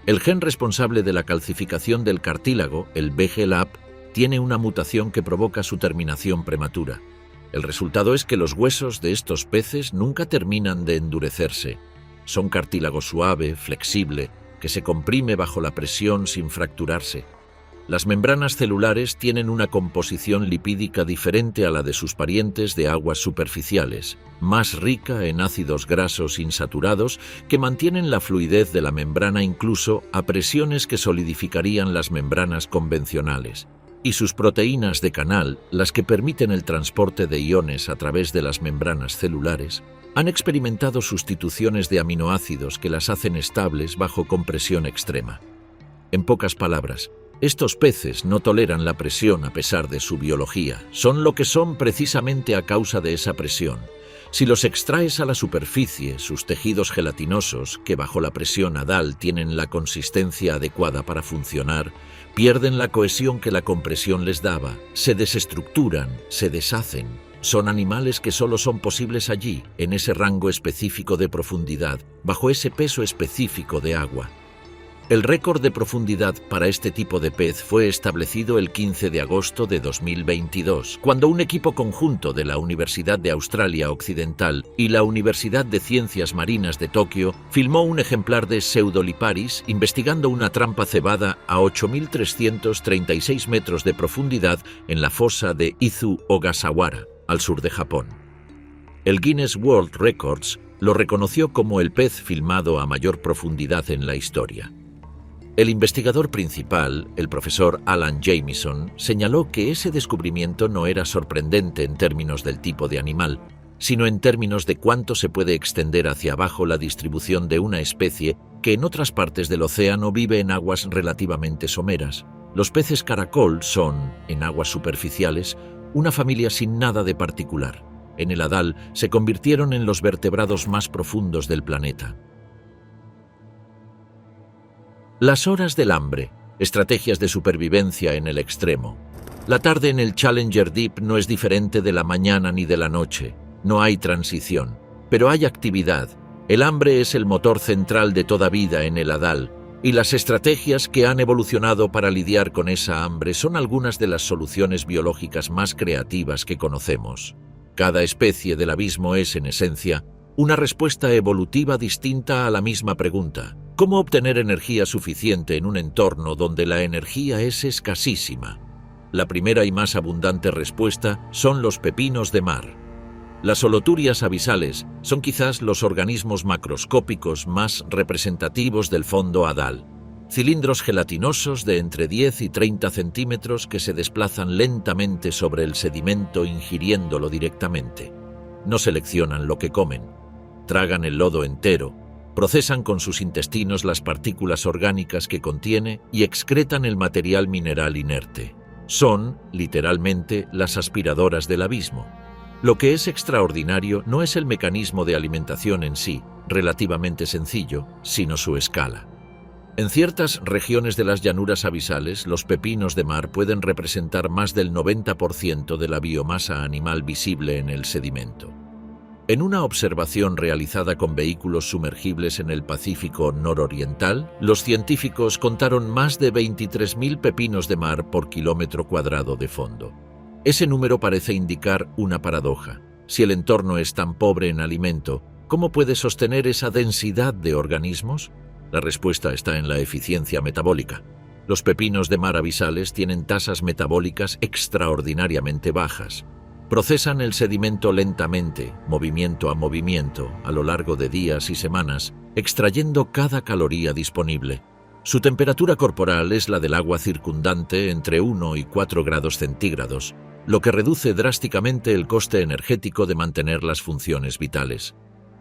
El gen responsable de la calcificación del cartílago, el BGLAP, tiene una mutación que provoca su terminación prematura. El resultado es que los huesos de estos peces nunca terminan de endurecerse. Son cartílago suave, flexible, que se comprime bajo la presión sin fracturarse. Las membranas celulares tienen una composición lipídica diferente a la de sus parientes de aguas superficiales, más rica en ácidos grasos insaturados que mantienen la fluidez de la membrana incluso a presiones que solidificarían las membranas convencionales. Y sus proteínas de canal, las que permiten el transporte de iones a través de las membranas celulares, han experimentado sustituciones de aminoácidos que las hacen estables bajo compresión extrema. En pocas palabras, estos peces no toleran la presión a pesar de su biología. Son lo que son precisamente a causa de esa presión. Si los extraes a la superficie, sus tejidos gelatinosos, que bajo la presión hadal tienen la consistencia adecuada para funcionar, pierden la cohesión que la compresión les daba, se desestructuran, se deshacen. Son animales que solo son posibles allí, en ese rango específico de profundidad, bajo ese peso específico de agua. El récord de profundidad para este tipo de pez fue establecido el 15 de agosto de 2022, cuando un equipo conjunto de la Universidad de Australia Occidental y la Universidad de Ciencias Marinas de Tokio filmó un ejemplar de Pseudoliparis investigando una trampa cebada a 8.336 metros de profundidad en la fosa de Izu Ogasawara, al sur de Japón. El Guinness World Records lo reconoció como el pez filmado a mayor profundidad en la historia. El investigador principal, el profesor Alan Jamieson, señaló que ese descubrimiento no era sorprendente en términos del tipo de animal, sino en términos de cuánto se puede extender hacia abajo la distribución de una especie que en otras partes del océano vive en aguas relativamente someras. Los peces caracol son, en aguas superficiales, una familia sin nada de particular. En el Hadal se convirtieron en los vertebrados más profundos del planeta. Las horas del hambre, estrategias de supervivencia en el extremo. La tarde en el Challenger Deep no es diferente de la mañana ni de la noche. No hay transición, pero hay actividad. El hambre es el motor central de toda vida en el Hadal, y las estrategias que han evolucionado para lidiar con esa hambre son algunas de las soluciones biológicas más creativas que conocemos. Cada especie del abismo es, en esencia, una respuesta evolutiva distinta a la misma pregunta: ¿cómo obtener energía suficiente en un entorno donde la energía es escasísima? La primera y más abundante respuesta son los pepinos de mar. Las holoturias abisales son quizás los organismos macroscópicos más representativos del fondo Hadal. Cilindros gelatinosos de entre 10 y 30 centímetros que se desplazan lentamente sobre el sedimento ingiriéndolo directamente. No seleccionan lo que comen. Tragan el lodo entero, procesan con sus intestinos las partículas orgánicas que contiene y excretan el material mineral inerte. Son, literalmente, las aspiradoras del abismo. Lo que es extraordinario no es el mecanismo de alimentación en sí, relativamente sencillo, sino su escala. En ciertas regiones de las llanuras abisales, los pepinos de mar pueden representar más del 90% de la biomasa animal visible en el sedimento. En una observación realizada con vehículos sumergibles en el Pacífico nororiental, los científicos contaron más de 23.000 pepinos de mar por kilómetro cuadrado de fondo. Ese número parece indicar una paradoja. Si el entorno es tan pobre en alimento, ¿cómo puede sostener esa densidad de organismos? La respuesta está en la eficiencia metabólica. Los pepinos de mar abisales tienen tasas metabólicas extraordinariamente bajas. Procesan el sedimento lentamente, movimiento a movimiento, a lo largo de días y semanas, extrayendo cada caloría disponible. Su temperatura corporal es la del agua circundante entre 1 y 4 grados centígrados, lo que reduce drásticamente el coste energético de mantener las funciones vitales.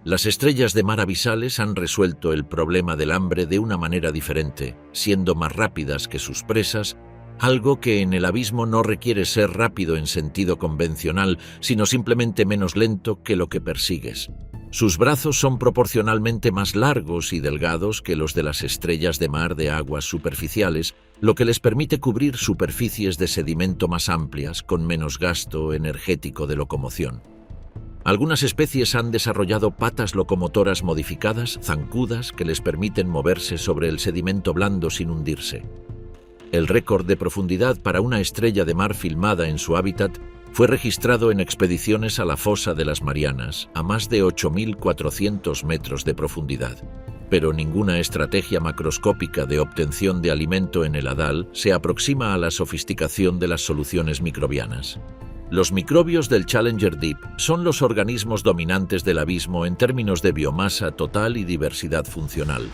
Las estrellas de mar abisales han resuelto el problema del hambre de una manera diferente, siendo más rápidas que sus presas, algo que en el abismo no requiere ser rápido en sentido convencional, sino simplemente menos lento que lo que persigues. Sus brazos son proporcionalmente más largos y delgados que los de las estrellas de mar de aguas superficiales, lo que les permite cubrir superficies de sedimento más amplias con menos gasto energético de locomoción. Algunas especies han desarrollado patas locomotoras modificadas, zancudas, que les permiten moverse sobre el sedimento blando sin hundirse. El récord de profundidad para una estrella de mar filmada en su hábitat fue registrado en expediciones a la fosa de las Marianas, a más de 8.400 metros de profundidad. Pero ninguna estrategia macroscópica de obtención de alimento en el Hadal se aproxima a la sofisticación de las soluciones microbianas. Los microbios del Challenger Deep son los organismos dominantes del abismo en términos de biomasa total y diversidad funcional.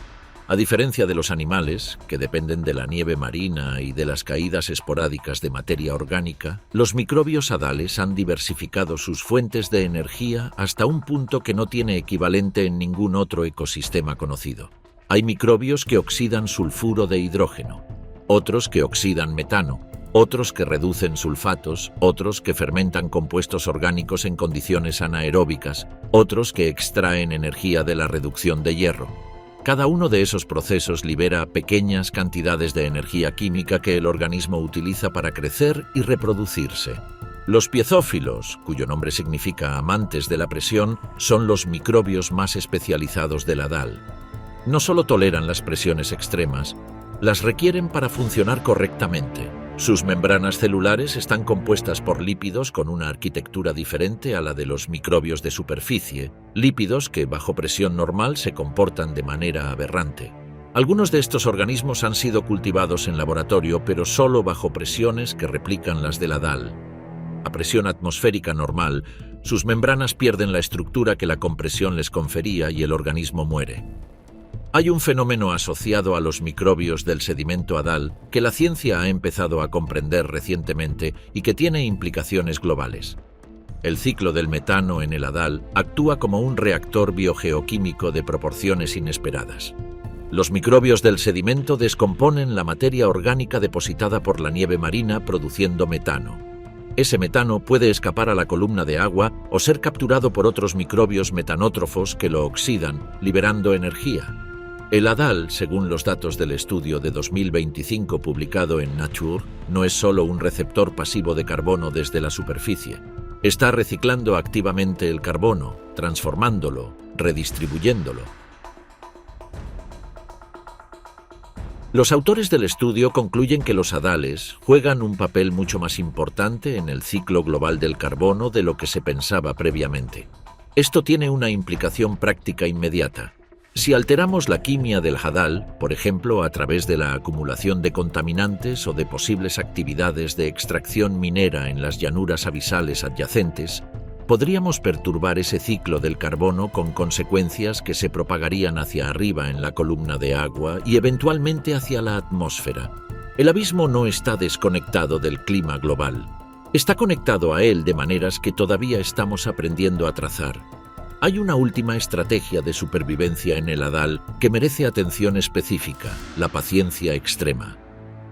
A diferencia de los animales, que dependen de la nieve marina y de las caídas esporádicas de materia orgánica, los microbios hadales han diversificado sus fuentes de energía hasta un punto que no tiene equivalente en ningún otro ecosistema conocido. Hay microbios que oxidan sulfuro de hidrógeno, otros que oxidan metano, otros que reducen sulfatos, otros que fermentan compuestos orgánicos en condiciones anaeróbicas, otros que extraen energía de la reducción de hierro. Cada uno de esos procesos libera pequeñas cantidades de energía química que el organismo utiliza para crecer y reproducirse. Los piezófilos, cuyo nombre significa amantes de la presión, son los microbios más especializados del Hadal. No solo toleran las presiones extremas, las requieren para funcionar correctamente. Sus membranas celulares están compuestas por lípidos con una arquitectura diferente a la de los microbios de superficie, lípidos que bajo presión normal se comportan de manera aberrante. Algunos de estos organismos han sido cultivados en laboratorio, pero solo bajo presiones que replican las del Hadal. A presión atmosférica normal, sus membranas pierden la estructura que la compresión les confería y el organismo muere. Hay un fenómeno asociado a los microbios del sedimento hadal que la ciencia ha empezado a comprender recientemente y que tiene implicaciones globales. El ciclo del metano en el hadal actúa como un reactor biogeoquímico de proporciones inesperadas. Los microbios del sedimento descomponen la materia orgánica depositada por la nieve marina produciendo metano. Ese metano puede escapar a la columna de agua o ser capturado por otros microbios metanótrofos que lo oxidan, liberando energía. El hadal, según los datos del estudio de 2025 publicado en Nature, no es solo un receptor pasivo de carbono desde la superficie. Está reciclando activamente el carbono, transformándolo, redistribuyéndolo. Los autores del estudio concluyen que los hadales juegan un papel mucho más importante en el ciclo global del carbono de lo que se pensaba previamente. Esto tiene una implicación práctica inmediata. Si alteramos la quimia del hadal, por ejemplo a través de la acumulación de contaminantes o de posibles actividades de extracción minera en las llanuras abisales adyacentes, podríamos perturbar ese ciclo del carbono con consecuencias que se propagarían hacia arriba en la columna de agua y eventualmente hacia la atmósfera. El abismo no está desconectado del clima global. Está conectado a él de maneras que todavía estamos aprendiendo a trazar. Hay una última estrategia de supervivencia en el hadal que merece atención específica: la paciencia extrema.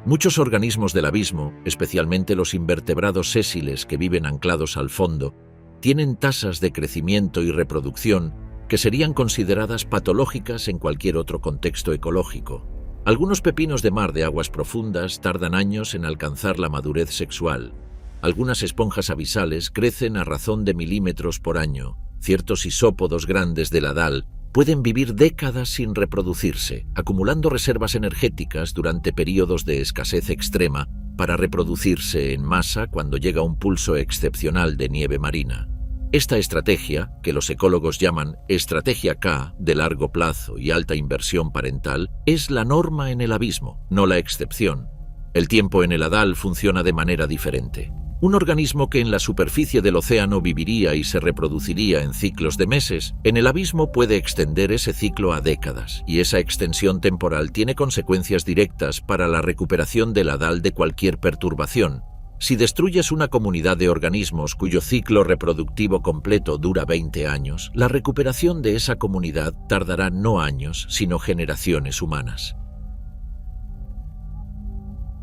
Muchos organismos del abismo, especialmente los invertebrados sésiles que viven anclados al fondo, tienen tasas de crecimiento y reproducción que serían consideradas patológicas en cualquier otro contexto ecológico. Algunos pepinos de mar de aguas profundas tardan años en alcanzar la madurez sexual. Algunas esponjas abisales crecen a razón de milímetros por año. Ciertos isópodos grandes del hadal pueden vivir décadas sin reproducirse, acumulando reservas energéticas durante períodos de escasez extrema para reproducirse en masa cuando llega un pulso excepcional de nieve marina. Esta estrategia, que los ecólogos llaman estrategia K, de largo plazo y alta inversión parental, es la norma en el abismo, no la excepción. El tiempo en el hadal funciona de manera diferente. Un organismo que en la superficie del océano viviría y se reproduciría en ciclos de meses, en el abismo puede extender ese ciclo a décadas, y esa extensión temporal tiene consecuencias directas para la recuperación del hadal de cualquier perturbación. Si destruyes una comunidad de organismos cuyo ciclo reproductivo completo dura 20 años, la recuperación de esa comunidad tardará no años, sino generaciones humanas.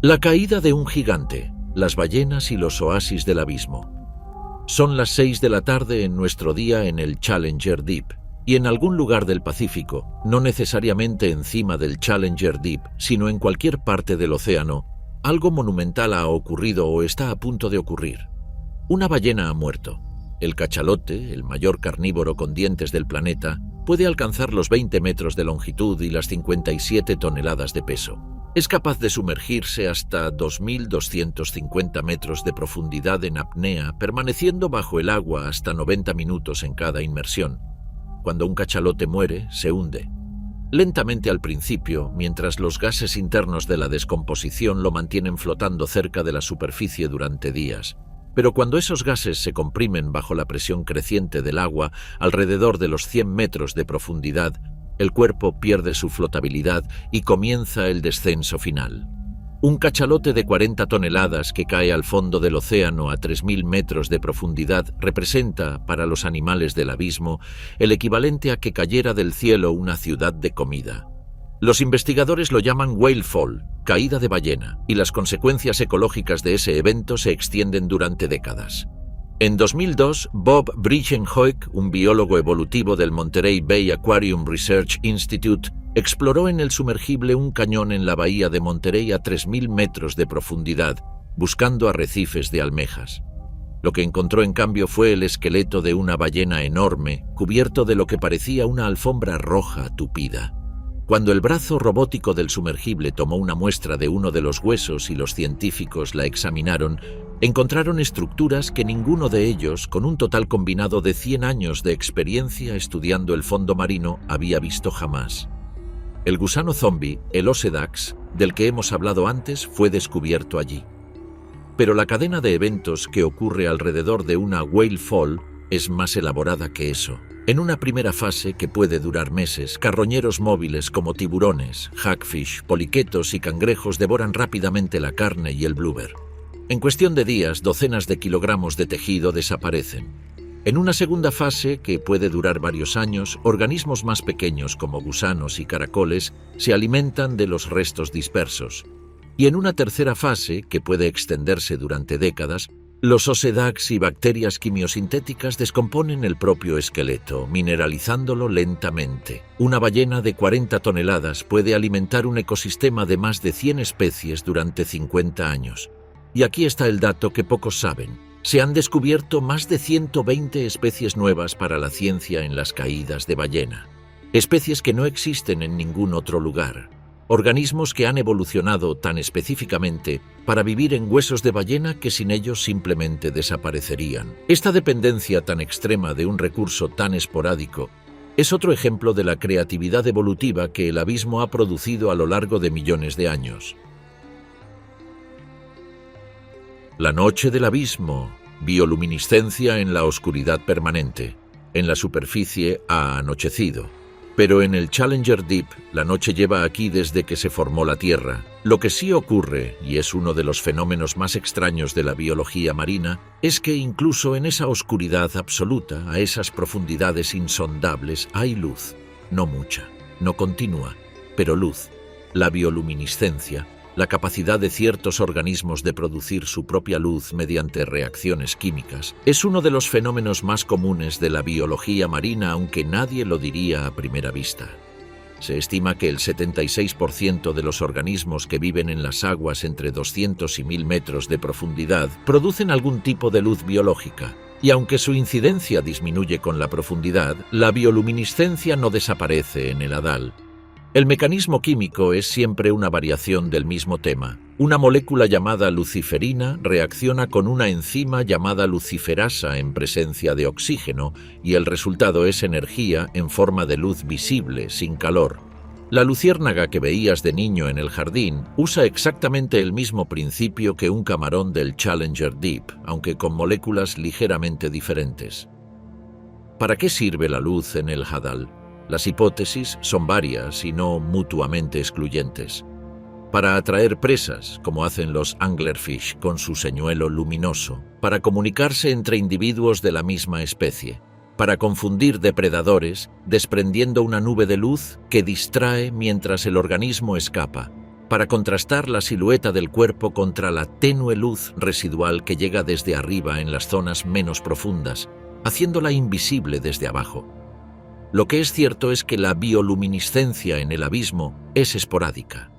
La caída de un gigante. Las ballenas y los oasis del abismo. Son las 6 de la tarde en nuestro día en el Challenger Deep, y en algún lugar del Pacífico, no necesariamente encima del Challenger Deep, sino en cualquier parte del océano, algo monumental ha ocurrido o está a punto de ocurrir. Una ballena ha muerto. El cachalote, el mayor carnívoro con dientes del planeta, puede alcanzar los 20 metros de longitud y las 57 toneladas de peso. Es capaz de sumergirse hasta 2.250 metros de profundidad en apnea, permaneciendo bajo el agua hasta 90 minutos en cada inmersión. Cuando un cachalote muere, se hunde. Lentamente al principio, mientras los gases internos de la descomposición lo mantienen flotando cerca de la superficie durante días. Pero cuando esos gases se comprimen bajo la presión creciente del agua, alrededor de los 100 metros de profundidad, el cuerpo pierde su flotabilidad y comienza el descenso final. Un cachalote de 40 toneladas que cae al fondo del océano a 3.000 metros de profundidad representa, para los animales del abismo, el equivalente a que cayera del cielo una ciudad de comida. Los investigadores lo llaman whale fall, caída de ballena, y las consecuencias ecológicas de ese evento se extienden durante décadas. En 2002, Bob Bridgenhoek, un biólogo evolutivo del Monterey Bay Aquarium Research Institute, exploró en el sumergible un cañón en la bahía de Monterey a 3.000 metros de profundidad, buscando arrecifes de almejas. Lo que encontró en cambio fue el esqueleto de una ballena enorme, cubierto de lo que parecía una alfombra roja tupida. Cuando el brazo robótico del sumergible tomó una muestra de uno de los huesos y los científicos la examinaron, encontraron estructuras que ninguno de ellos, con un total combinado de 100 años de experiencia estudiando el fondo marino, había visto jamás. El gusano zombie, el Osedax, del que hemos hablado antes, fue descubierto allí. pero la cadena de eventos que ocurre alrededor de una whale fall es más elaborada que eso. En una primera fase, que puede durar meses, carroñeros móviles como tiburones, hagfish, poliquetos y cangrejos devoran rápidamente la carne y el bloober. En cuestión de días, docenas de kilogramos de tejido desaparecen. En una segunda fase, que puede durar varios años, organismos más pequeños como gusanos y caracoles se alimentan de los restos dispersos. Y en una tercera fase, que puede extenderse durante décadas, los osedags y bacterias quimiosintéticas descomponen el propio esqueleto, mineralizándolo lentamente. Una ballena de 40 toneladas puede alimentar un ecosistema de más de 100 especies durante 50 años. Y aquí está el dato que pocos saben. Se han descubierto más de 120 especies nuevas para la ciencia en las caídas de ballena. Especies que no existen en ningún otro lugar. Organismos que han evolucionado tan específicamente para vivir en huesos de ballena que sin ellos simplemente desaparecerían. Esta dependencia tan extrema de un recurso tan esporádico es otro ejemplo de la creatividad evolutiva que el abismo ha producido a lo largo de millones de años. La noche del abismo, bioluminiscencia en la oscuridad permanente. En la superficie ha anochecido. Pero en el Challenger Deep, la noche lleva aquí desde que se formó la Tierra. Lo que sí ocurre, y es uno de los fenómenos más extraños de la biología marina, es que incluso en esa oscuridad absoluta, a esas profundidades insondables, hay luz. No mucha, no continua, pero luz. La bioluminiscencia, la capacidad de ciertos organismos de producir su propia luz mediante reacciones químicas, es uno de los fenómenos más comunes de la biología marina, aunque nadie lo diría a primera vista. Se estima que el 76% de los organismos que viven en las aguas entre 200 y 1000 metros de profundidad producen algún tipo de luz biológica, y aunque su incidencia disminuye con la profundidad, la bioluminiscencia no desaparece en el hadal. El mecanismo químico es siempre una variación del mismo tema. Una molécula llamada luciferina reacciona con una enzima llamada luciferasa en presencia de oxígeno y el resultado es energía en forma de luz visible, sin calor. La luciérnaga que veías de niño en el jardín usa exactamente el mismo principio que un camarón del Challenger Deep, aunque con moléculas ligeramente diferentes. ¿Para qué sirve la luz en el hadal? Las hipótesis son varias y no mutuamente excluyentes. Para atraer presas, como hacen los anglerfish con su señuelo luminoso, para comunicarse entre individuos de la misma especie, para confundir depredadores, desprendiendo una nube de luz que distrae mientras el organismo escapa, para contrastar la silueta del cuerpo contra la tenue luz residual que llega desde arriba en las zonas menos profundas, haciéndola invisible desde abajo. Lo que es cierto es que la bioluminiscencia en el abismo es esporádica.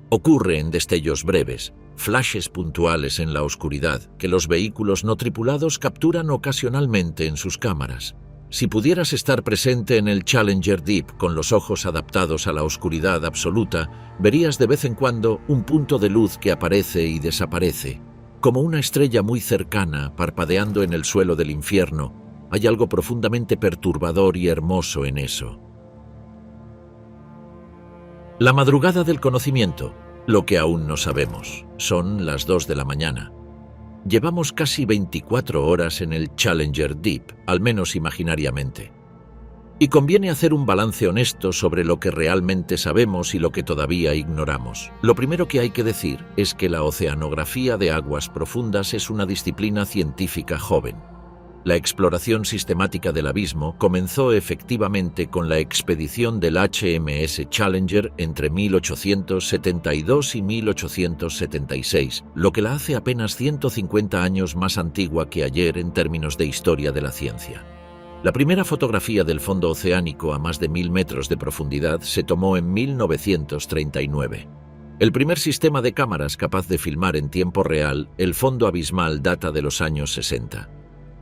Ocurre en destellos breves, flashes puntuales en la oscuridad, que los vehículos no tripulados capturan ocasionalmente en sus cámaras. Si pudieras estar presente en el Challenger Deep con los ojos adaptados a la oscuridad absoluta, verías de vez en cuando un punto de luz que aparece y desaparece, como una estrella muy cercana parpadeando en el suelo del infierno. Hay algo profundamente perturbador y hermoso en eso. La madrugada del conocimiento, lo que aún no sabemos. Son las 2 de la mañana. Llevamos casi 24 horas en el Challenger Deep, al menos imaginariamente. Y conviene hacer un balance honesto sobre lo que realmente sabemos y lo que todavía ignoramos. Lo primero que hay que decir es que la oceanografía de aguas profundas es una disciplina científica joven. La exploración sistemática del abismo comenzó efectivamente con la expedición del HMS Challenger entre 1872 y 1876, lo que la hace apenas 150 años más antigua que ayer en términos de historia de la ciencia. La primera fotografía del fondo oceánico a más de 1000 metros de profundidad se tomó en 1939. El primer sistema de cámaras capaz de filmar en tiempo real el fondo abismal data de los años 60.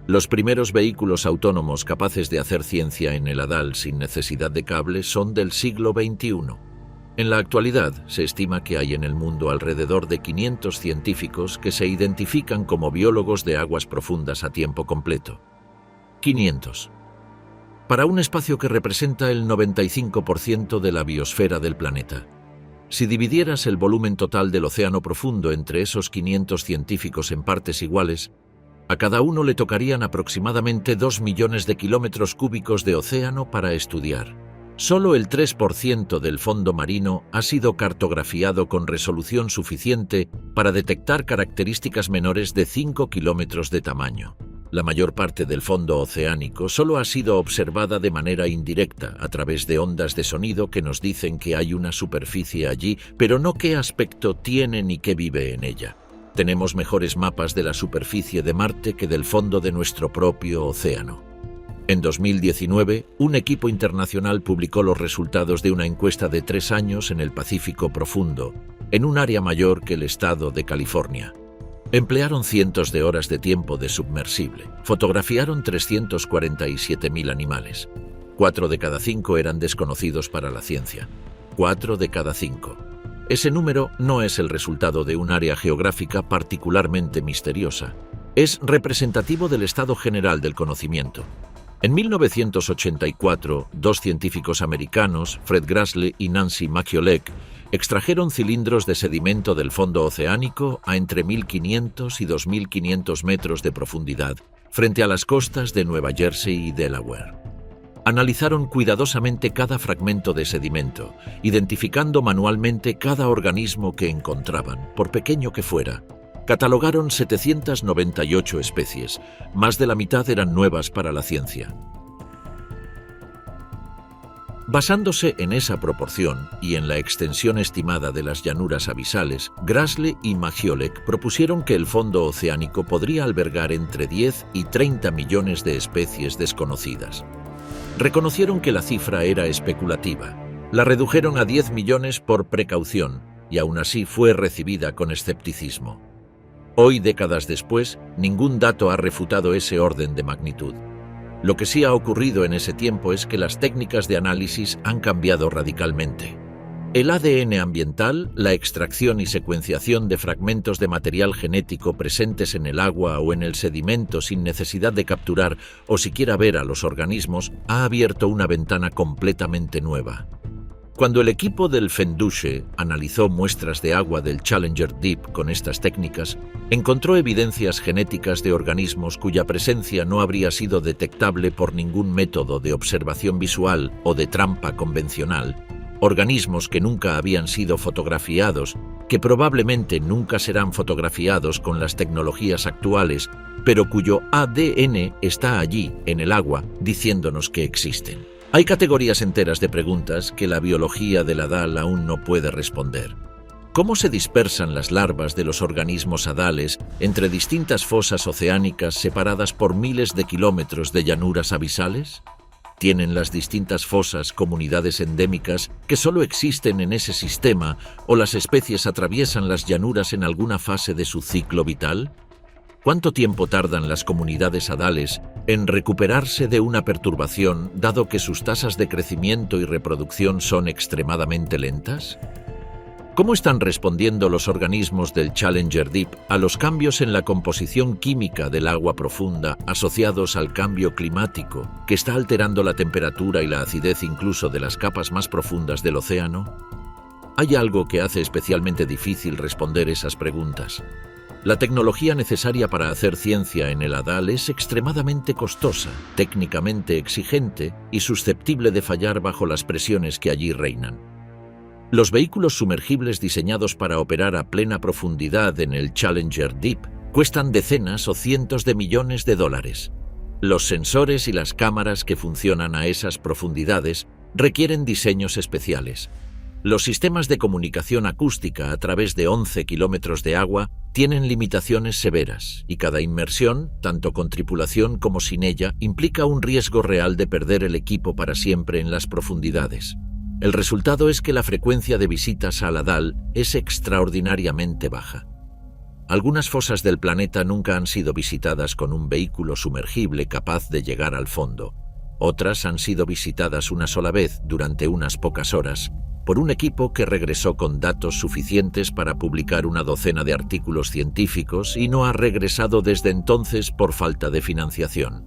Los primeros vehículos autónomos capaces de hacer ciencia en el hadal sin necesidad de cable son del siglo XXI. En la actualidad, se estima que hay en el mundo alrededor de 500 científicos que se identifican como biólogos de aguas profundas a tiempo completo. 500. Para un espacio que representa el 95% de la biosfera del planeta. Si dividieras el volumen total del océano profundo entre esos 500 científicos en partes iguales, a cada uno le tocarían aproximadamente 2 millones de kilómetros cúbicos de océano para estudiar. Solo el 3% del fondo marino ha sido cartografiado con resolución suficiente para detectar características menores de 5 kilómetros de tamaño. La mayor parte del fondo oceánico solo ha sido observada de manera indirecta a través de ondas de sonido que nos dicen que hay una superficie allí, pero no qué aspecto tiene ni qué vive en ella. Tenemos mejores mapas de la superficie de Marte que del fondo de nuestro propio océano. En 2019, un equipo internacional publicó los resultados de una encuesta de 3 años en el Pacífico Profundo, en un área mayor que el estado de California. Emplearon cientos de horas de tiempo de submersible. Fotografiaron 347.000 animales. 4 de cada 5 eran desconocidos para la ciencia. 4 de cada 5. Ese número no es el resultado de un área geográfica particularmente misteriosa. Es representativo del estado general del conocimiento. En 1984, 2 científicos americanos, Fred Grassley y Nancy Maciolek, extrajeron cilindros de sedimento del fondo oceánico a entre 1.500 y 2.500 metros de profundidad, frente a las costas de Nueva Jersey y Delaware. Analizaron cuidadosamente cada fragmento de sedimento, identificando manualmente cada organismo que encontraban, por pequeño que fuera. Catalogaron 798 especies, más de la mitad eran nuevas para la ciencia. Basándose en esa proporción y en la extensión estimada de las llanuras abisales, Grassley y Maciolek propusieron que el fondo oceánico podría albergar entre 10 y 30 millones de especies desconocidas. Reconocieron que la cifra era especulativa. La redujeron a 10 millones por precaución y aún así fue recibida con escepticismo. Hoy, décadas después, ningún dato ha refutado ese orden de magnitud. Lo que sí ha ocurrido en ese tiempo es que las técnicas de análisis han cambiado radicalmente. El ADN ambiental, la extracción y secuenciación de fragmentos de material genético presentes en el agua o en el sedimento sin necesidad de capturar o siquiera ver a los organismos, ha abierto una ventana completamente nueva. Cuando el equipo del Fenduche analizó muestras de agua del Challenger Deep con estas técnicas, encontró evidencias genéticas de organismos cuya presencia no habría sido detectable por ningún método de observación visual o de trampa convencional, organismos que nunca habían sido fotografiados, que probablemente nunca serán fotografiados con las tecnologías actuales, pero cuyo ADN está allí, en el agua, diciéndonos que existen. Hay categorías enteras de preguntas que la biología de la DAL aún no puede responder. ¿Cómo se dispersan las larvas de los organismos adales entre distintas fosas oceánicas separadas por miles de kilómetros de llanuras abisales? ¿Tienen las distintas fosas comunidades endémicas que solo existen en ese sistema o las especies atraviesan las llanuras en alguna fase de su ciclo vital? ¿Cuánto tiempo tardan las comunidades adales en recuperarse de una perturbación, dado que sus tasas de crecimiento y reproducción son extremadamente lentas? ¿Cómo están respondiendo los organismos del Challenger Deep a los cambios en la composición química del agua profunda asociados al cambio climático, que está alterando la temperatura y la acidez incluso de las capas más profundas del océano? Hay algo que hace especialmente difícil responder esas preguntas. La tecnología necesaria para hacer ciencia en el Adal es extremadamente costosa, técnicamente exigente y susceptible de fallar bajo las presiones que allí reinan. Los vehículos sumergibles diseñados para operar a plena profundidad en el Challenger Deep cuestan decenas o cientos de millones de dólares. Los sensores y las cámaras que funcionan a esas profundidades requieren diseños especiales. Los sistemas de comunicación acústica a través de 11 kilómetros de agua tienen limitaciones severas y cada inmersión, tanto con tripulación como sin ella, implica un riesgo real de perder el equipo para siempre en las profundidades. El resultado es que la frecuencia de visitas al Adal es extraordinariamente baja. Algunas fosas del planeta nunca han sido visitadas con un vehículo sumergible capaz de llegar al fondo. Otras han sido visitadas una sola vez durante unas pocas horas por un equipo que regresó con datos suficientes para publicar una docena de artículos científicos y no ha regresado desde entonces por falta de financiación.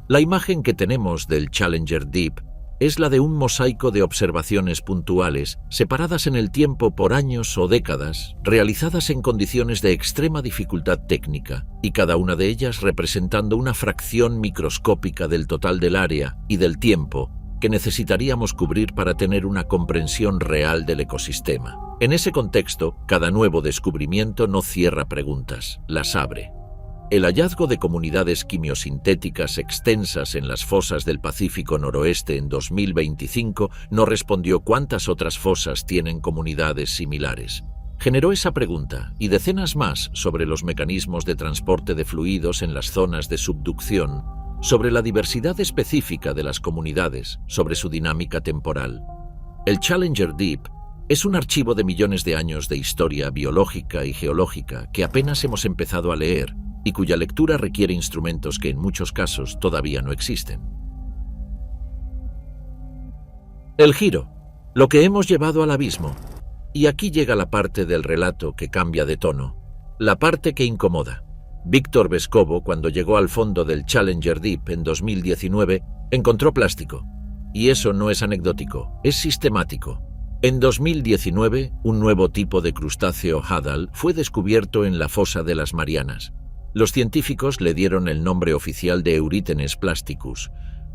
La imagen que tenemos del Challenger Deep es la de un mosaico de observaciones puntuales, separadas en el tiempo por años o décadas, realizadas en condiciones de extrema dificultad técnica, y cada una de ellas representando una fracción microscópica del total del área y del tiempo que necesitaríamos cubrir para tener una comprensión real del ecosistema. En ese contexto, cada nuevo descubrimiento no cierra preguntas, las abre. El hallazgo de comunidades quimiosintéticas extensas en las fosas del Pacífico Noroeste en 2025 no respondió cuántas otras fosas tienen comunidades similares. Generó esa pregunta y decenas más sobre los mecanismos de transporte de fluidos en las zonas de subducción, sobre la diversidad específica de las comunidades, sobre su dinámica temporal. El Challenger Deep es un archivo de millones de años de historia biológica y geológica que apenas hemos empezado a leer y cuya lectura requiere instrumentos que en muchos casos todavía no existen. El giro, lo que hemos llevado al abismo. Y aquí llega la parte del relato que cambia de tono, la parte que incomoda. Víctor Vescovo, cuando llegó al fondo del Challenger Deep en 2019, encontró plástico. Y eso no es anecdótico, es sistemático. En 2019, un nuevo tipo de crustáceo Hadal fue descubierto en la fosa de las Marianas. Los científicos le dieron el nombre oficial de Eurítenes plasticus.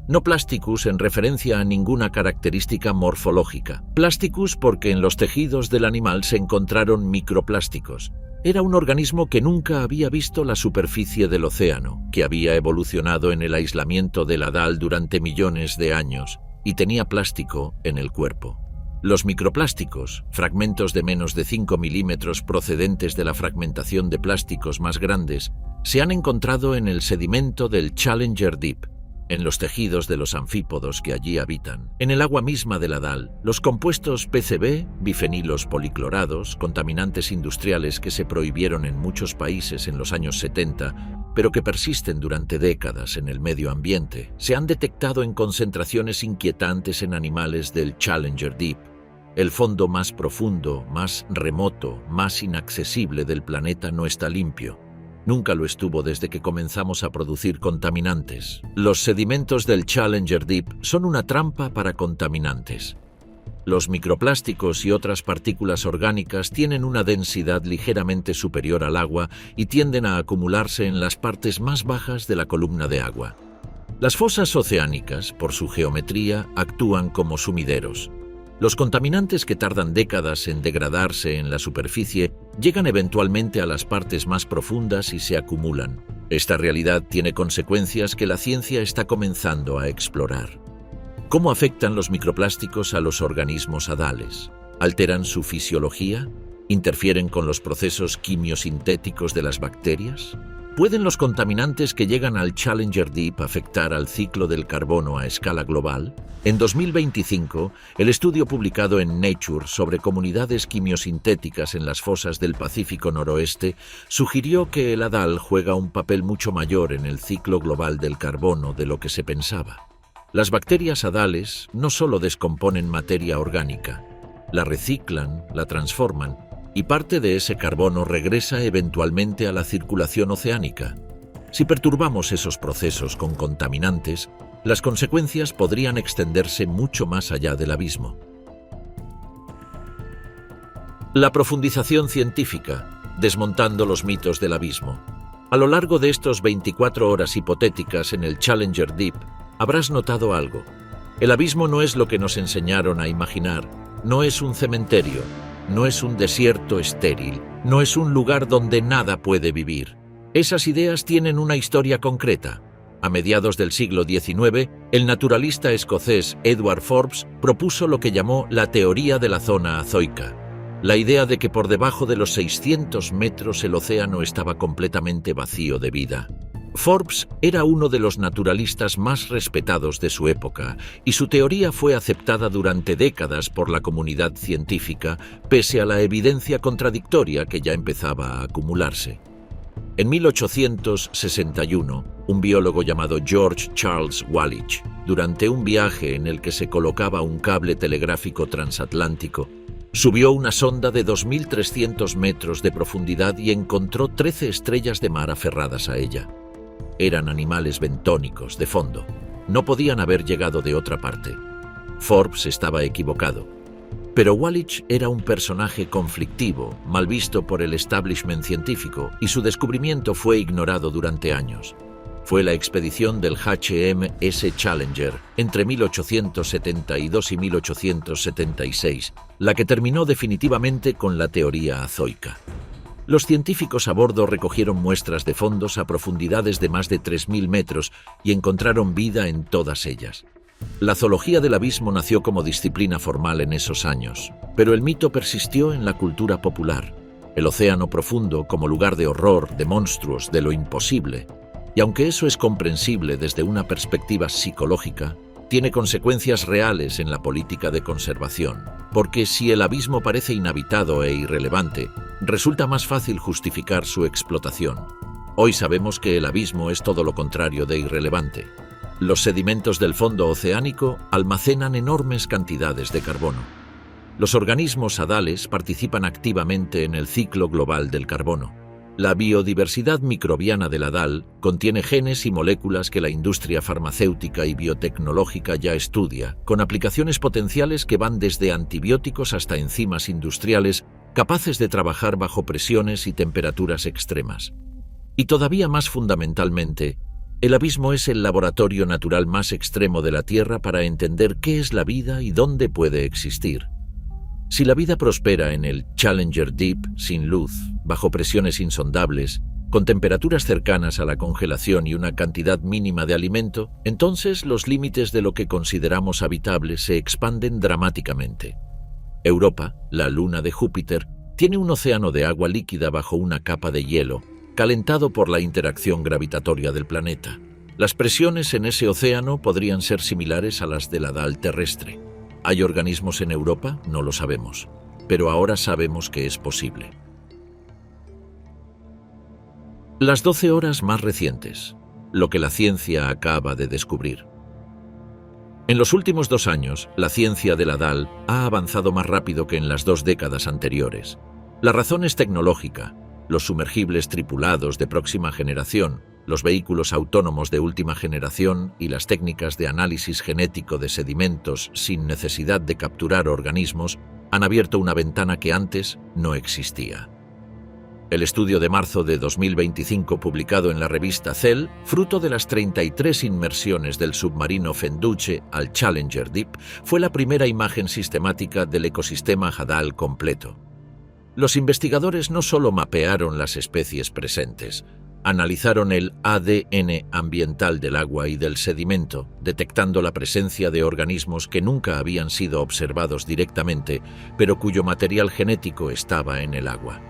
No plasticus en referencia a ninguna característica morfológica. Plasticus porque en los tejidos del animal se encontraron microplásticos. Era un organismo que nunca había visto la superficie del océano, que había evolucionado en el aislamiento del Hadal durante millones de años y tenía plástico en el cuerpo. Los microplásticos, fragmentos de menos de 5 milímetros procedentes de la fragmentación de plásticos más grandes, se han encontrado en el sedimento del Challenger Deep, en los tejidos de los anfípodos que allí habitan. En el agua misma del Hadal, los compuestos PCB, bifenilos policlorados, contaminantes industriales que se prohibieron en muchos países en los años 70, pero que persisten durante décadas en el medio ambiente, se han detectado en concentraciones inquietantes en animales del Challenger Deep, el fondo más profundo, más remoto, más inaccesible del planeta no está limpio. Nunca lo estuvo desde que comenzamos a producir contaminantes. Los sedimentos del Challenger Deep son una trampa para contaminantes. Los microplásticos y otras partículas orgánicas tienen una densidad ligeramente superior al agua y tienden a acumularse en las partes más bajas de la columna de agua. Las fosas oceánicas, por su geometría, actúan como sumideros. Los contaminantes que tardan décadas en degradarse en la superficie llegan eventualmente a las partes más profundas y se acumulan. Esta realidad tiene consecuencias que la ciencia está comenzando a explorar. ¿Cómo afectan los microplásticos a los organismos hadales? ¿Alteran su fisiología? ¿Interfieren con los procesos quimiosintéticos de las bacterias? ¿Pueden los contaminantes que llegan al Challenger Deep afectar al ciclo del carbono a escala global? En 2025, el estudio publicado en Nature sobre comunidades quimiosintéticas en las fosas del Pacífico Noroeste sugirió que el Hadal juega un papel mucho mayor en el ciclo global del carbono de lo que se pensaba. Las bacterias hadales no solo descomponen materia orgánica, la reciclan, la transforman, y parte de ese carbono regresa eventualmente a la circulación oceánica. Si perturbamos esos procesos con contaminantes, las consecuencias podrían extenderse mucho más allá del abismo. La profundización científica, desmontando los mitos del abismo. A lo largo de estos 24 horas hipotéticas en el Challenger Deep, habrás notado algo. El abismo no es lo que nos enseñaron a imaginar, no es un cementerio, no es un desierto estéril, no es un lugar donde nada puede vivir. Esas ideas tienen una historia concreta. A mediados del siglo XIX, el naturalista escocés Edward Forbes propuso lo que llamó la teoría de la zona azoica, la idea de que por debajo de los 600 metros el océano estaba completamente vacío de vida. Forbes era uno de los naturalistas más respetados de su época y su teoría fue aceptada durante décadas por la comunidad científica, pese a la evidencia contradictoria que ya empezaba a acumularse. En 1861, un biólogo llamado George Charles Wallich, durante un viaje en el que se colocaba un cable telegráfico transatlántico, subió una sonda de 2.300 metros de profundidad y encontró 13 estrellas de mar aferradas a ella. Eran animales bentónicos, de fondo. No podían haber llegado de otra parte. Forbes estaba equivocado. Pero Wallich era un personaje conflictivo, mal visto por el establishment científico, y su descubrimiento fue ignorado durante años. Fue la expedición del HMS Challenger entre 1872 y 1876, la que terminó definitivamente con la teoría azoica. Los científicos a bordo recogieron muestras de fondos a profundidades de más de 3.000 metros y encontraron vida en todas ellas. La zoología del abismo nació como disciplina formal en esos años, pero el mito persistió en la cultura popular. El océano profundo como lugar de horror, de monstruos, de lo imposible. Y aunque eso es comprensible desde una perspectiva psicológica, tiene consecuencias reales en la política de conservación, porque si el abismo parece inhabitado e irrelevante, resulta más fácil justificar su explotación. Hoy sabemos que el abismo es todo lo contrario de irrelevante. Los sedimentos del fondo oceánico almacenan enormes cantidades de carbono. Los organismos hadales participan activamente en el ciclo global del carbono. La biodiversidad microbiana del hadal contiene genes y moléculas que la industria farmacéutica y biotecnológica ya estudia, con aplicaciones potenciales que van desde antibióticos hasta enzimas industriales capaces de trabajar bajo presiones y temperaturas extremas. Y todavía más fundamentalmente, el abismo es el laboratorio natural más extremo de la Tierra para entender qué es la vida y dónde puede existir. Si la vida prospera en el Challenger Deep, sin luz, bajo presiones insondables, con temperaturas cercanas a la congelación y una cantidad mínima de alimento, entonces los límites de lo que consideramos habitable se expanden dramáticamente. Europa, la luna de Júpiter, tiene un océano de agua líquida bajo una capa de hielo, calentado por la interacción gravitatoria del planeta. Las presiones en ese océano podrían ser similares a las del hadal terrestre. ¿Hay organismos en Europa? No lo sabemos, pero ahora sabemos que es posible. Las 12 horas más recientes, lo que la ciencia acaba de descubrir. En los últimos 2 años, la ciencia del hadal ha avanzado más rápido que en las 2 décadas anteriores. La razón es tecnológica. Los sumergibles tripulados de próxima generación, los vehículos autónomos de última generación y las técnicas de análisis genético de sedimentos sin necesidad de capturar organismos han abierto una ventana que antes no existía. El estudio de marzo de 2025 publicado en la revista Cell, fruto de las 33 inmersiones del submarino Fenduce al Challenger Deep, fue la primera imagen sistemática del ecosistema hadal completo. Los investigadores no solo mapearon las especies presentes, analizaron el ADN ambiental del agua y del sedimento, detectando la presencia de organismos que nunca habían sido observados directamente, pero cuyo material genético estaba en el agua.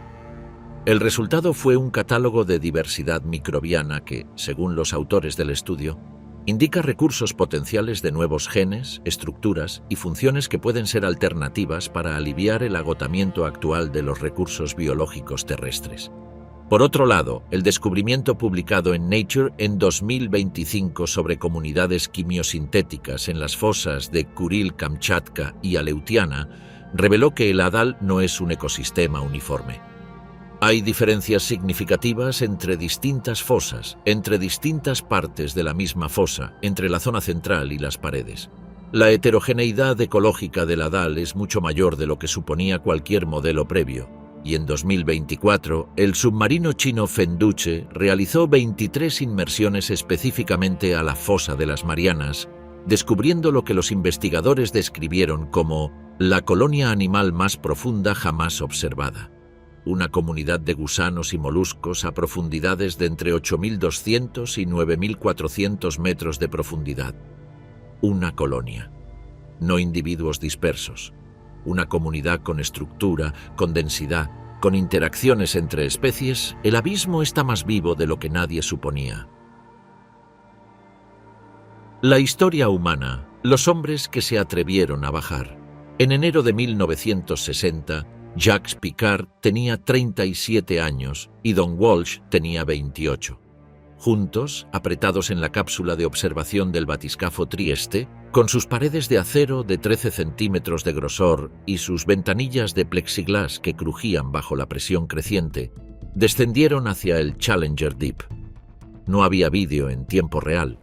El resultado fue un catálogo de diversidad microbiana que, según los autores del estudio, indica recursos potenciales de nuevos genes, estructuras y funciones que pueden ser alternativas para aliviar el agotamiento actual de los recursos biológicos terrestres. Por otro lado, el descubrimiento publicado en Nature en 2025 sobre comunidades quimiosintéticas en las fosas de Kuril-Kamchatka y Aleutiana reveló que el hadal no es un ecosistema uniforme. Hay diferencias significativas entre distintas fosas, entre distintas partes de la misma fosa, entre la zona central y las paredes. La heterogeneidad ecológica del hadal es mucho mayor de lo que suponía cualquier modelo previo, y en 2024 el submarino chino Fenduce realizó 23 inmersiones específicamente a la fosa de las Marianas, descubriendo lo que los investigadores describieron como la colonia animal más profunda jamás observada. Una comunidad de gusanos y moluscos a profundidades de entre 8.200 y 9.400 metros de profundidad. Una colonia, no individuos dispersos. Una comunidad con estructura, con densidad, con interacciones entre especies. El abismo está más vivo de lo que nadie suponía. La historia humana, los hombres que se atrevieron a bajar. En enero de 1960, Jacques Piccard tenía 37 años y Don Walsh tenía 28. Juntos, apretados en la cápsula de observación del batiscafo Trieste, con sus paredes de acero de 13 centímetros de grosor y sus ventanillas de plexiglás que crujían bajo la presión creciente, descendieron hacia el Challenger Deep. No había vídeo en tiempo real.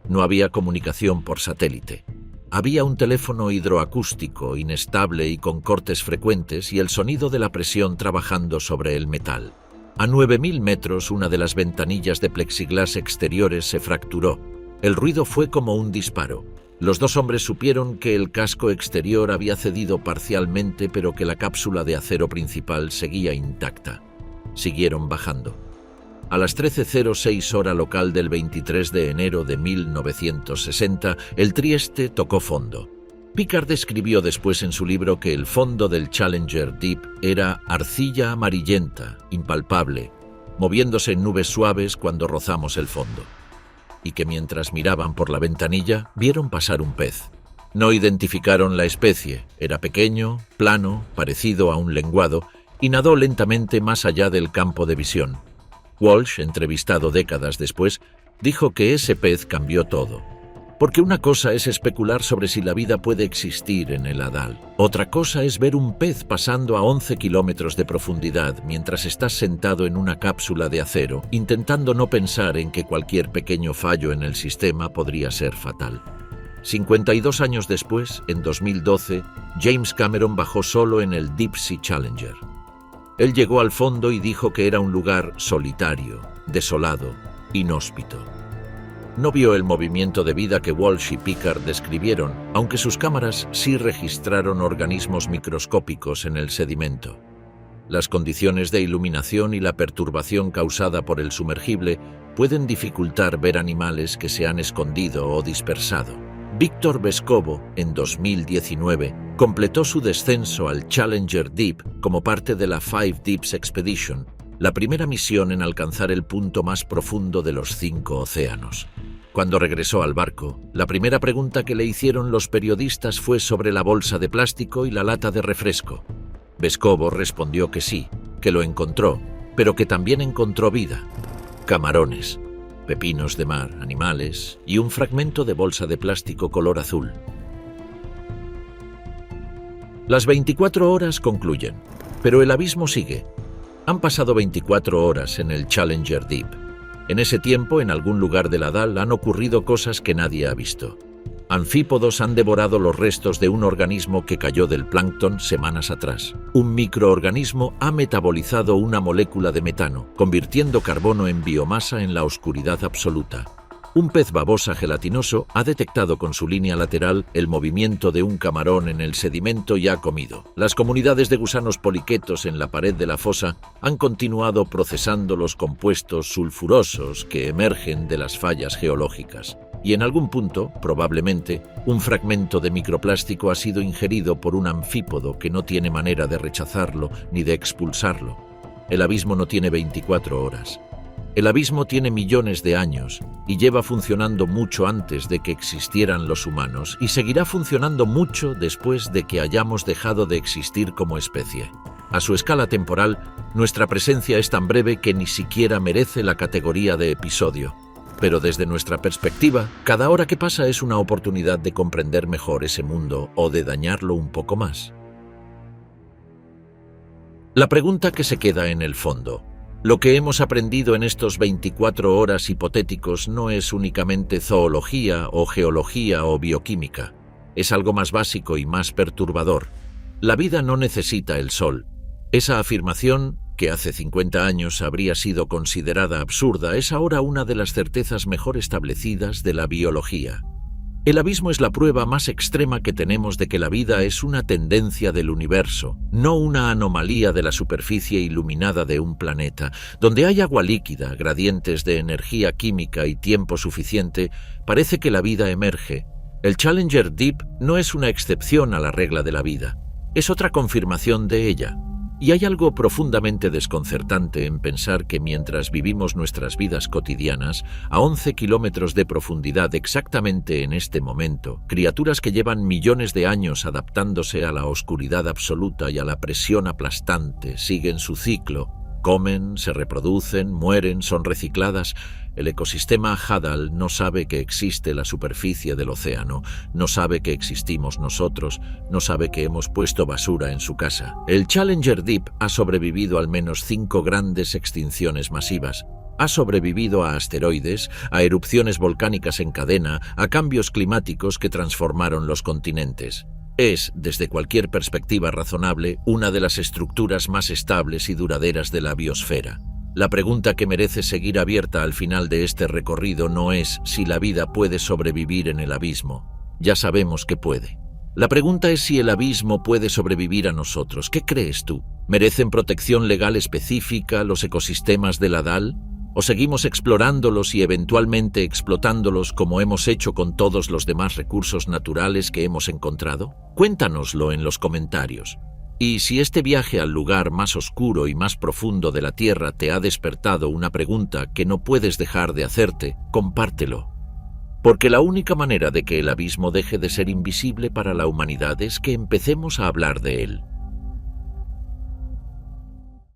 No había comunicación por satélite. Había un teléfono hidroacústico inestable y con cortes frecuentes y el sonido de la presión trabajando sobre el metal. A 9000 metros, una de las ventanillas de plexiglás exteriores se fracturó. El ruido fue como un disparo. Los dos hombres supieron que el casco exterior había cedido parcialmente, pero que la cápsula de acero principal seguía intacta. Siguieron bajando. A las 13:06 hora local del 23 de enero de 1960, el Trieste tocó fondo. Pickard describió después en su libro que el fondo del Challenger Deep era arcilla amarillenta, impalpable, moviéndose en nubes suaves cuando rozamos el fondo, y que mientras miraban por la ventanilla vieron pasar un pez. No identificaron la especie, era pequeño, plano, parecido a un lenguado, y nadó lentamente más allá del campo de visión. Walsh, entrevistado décadas después, dijo que ese pez cambió todo. Porque una cosa es especular sobre si la vida puede existir en el Hadal. Otra cosa es ver un pez pasando a 11 kilómetros de profundidad mientras estás sentado en una cápsula de acero, intentando no pensar en que cualquier pequeño fallo en el sistema podría ser fatal. 52 años después, en 2012, James Cameron bajó solo en el Deep Sea Challenger. Él llegó al fondo y dijo que era un lugar solitario, desolado, inhóspito. No vio el movimiento de vida que Walsh y Pickard describieron, aunque sus cámaras sí registraron organismos microscópicos en el sedimento. Las condiciones de iluminación y la perturbación causada por el sumergible pueden dificultar ver animales que se han escondido o dispersado. Víctor Vescovo, en 2019, completó su descenso al Challenger Deep como parte de la Five Deeps Expedition, la primera misión en alcanzar el punto más profundo de los 5 océanos. Cuando regresó al barco, la primera pregunta que le hicieron los periodistas fue sobre la bolsa de plástico y la lata de refresco. Vescovo respondió que sí, que lo encontró, pero que también encontró vida. Camarones, pepinos de mar, animales y un fragmento de bolsa de plástico color azul. Las 24 horas concluyen, pero el abismo sigue. Han pasado 24 horas en el Challenger Deep. En ese tiempo, en algún lugar del Hadal han ocurrido cosas que nadie ha visto. Anfípodos han devorado los restos de un organismo que cayó del plancton semanas atrás. Un microorganismo ha metabolizado una molécula de metano, convirtiendo carbono en biomasa en la oscuridad absoluta. Un pez babosa gelatinoso ha detectado con su línea lateral el movimiento de un camarón en el sedimento y ha comido. Las comunidades de gusanos poliquetos en la pared de la fosa han continuado procesando los compuestos sulfurosos que emergen de las fallas geológicas. Y en algún punto, probablemente, un fragmento de microplástico ha sido ingerido por un anfípodo que no tiene manera de rechazarlo ni de expulsarlo. El abismo no tiene 24 horas. El abismo tiene millones de años y lleva funcionando mucho antes de que existieran los humanos y seguirá funcionando mucho después de que hayamos dejado de existir como especie. A su escala temporal, nuestra presencia es tan breve que ni siquiera merece la categoría de episodio. Pero desde nuestra perspectiva, cada hora que pasa es una oportunidad de comprender mejor ese mundo o de dañarlo un poco más. La pregunta que se queda en el fondo: lo que hemos aprendido en estos 24 horas hipotéticos no es únicamente zoología o geología o bioquímica. Es algo más básico y más perturbador. La vida no necesita el sol. Esa afirmación, que hace 50 años habría sido considerada absurda, es ahora una de las certezas mejor establecidas de la biología. El abismo es la prueba más extrema que tenemos de que la vida es una tendencia del universo, no una anomalía de la superficie iluminada de un planeta. Donde hay agua líquida, gradientes de energía química y tiempo suficiente, parece que la vida emerge. El Challenger Deep no es una excepción a la regla de la vida, es otra confirmación de ella. Y hay algo profundamente desconcertante en pensar que mientras vivimos nuestras vidas cotidianas, a 11 kilómetros de profundidad exactamente en este momento, criaturas que llevan millones de años adaptándose a la oscuridad absoluta y a la presión aplastante siguen su ciclo, comen, se reproducen, mueren, son recicladas. El ecosistema Hadal no sabe que existe la superficie del océano, no sabe que existimos nosotros, no sabe que hemos puesto basura en su casa. El Challenger Deep ha sobrevivido al menos 5 grandes extinciones masivas. Ha sobrevivido a asteroides, a erupciones volcánicas en cadena, a cambios climáticos que transformaron los continentes. Es, desde cualquier perspectiva razonable, una de las estructuras más estables y duraderas de la biosfera. La pregunta que merece seguir abierta al final de este recorrido no es si la vida puede sobrevivir en el abismo. Ya sabemos que puede. La pregunta es si el abismo puede sobrevivir a nosotros. ¿Qué crees tú? ¿Merecen protección legal específica los ecosistemas del Hadal? ¿O seguimos explorándolos y eventualmente explotándolos como hemos hecho con todos los demás recursos naturales que hemos encontrado? Cuéntanoslo en los comentarios. Y si este viaje al lugar más oscuro y más profundo de la Tierra te ha despertado una pregunta que no puedes dejar de hacerte, compártelo. Porque la única manera de que el abismo deje de ser invisible para la humanidad es que empecemos a hablar de él.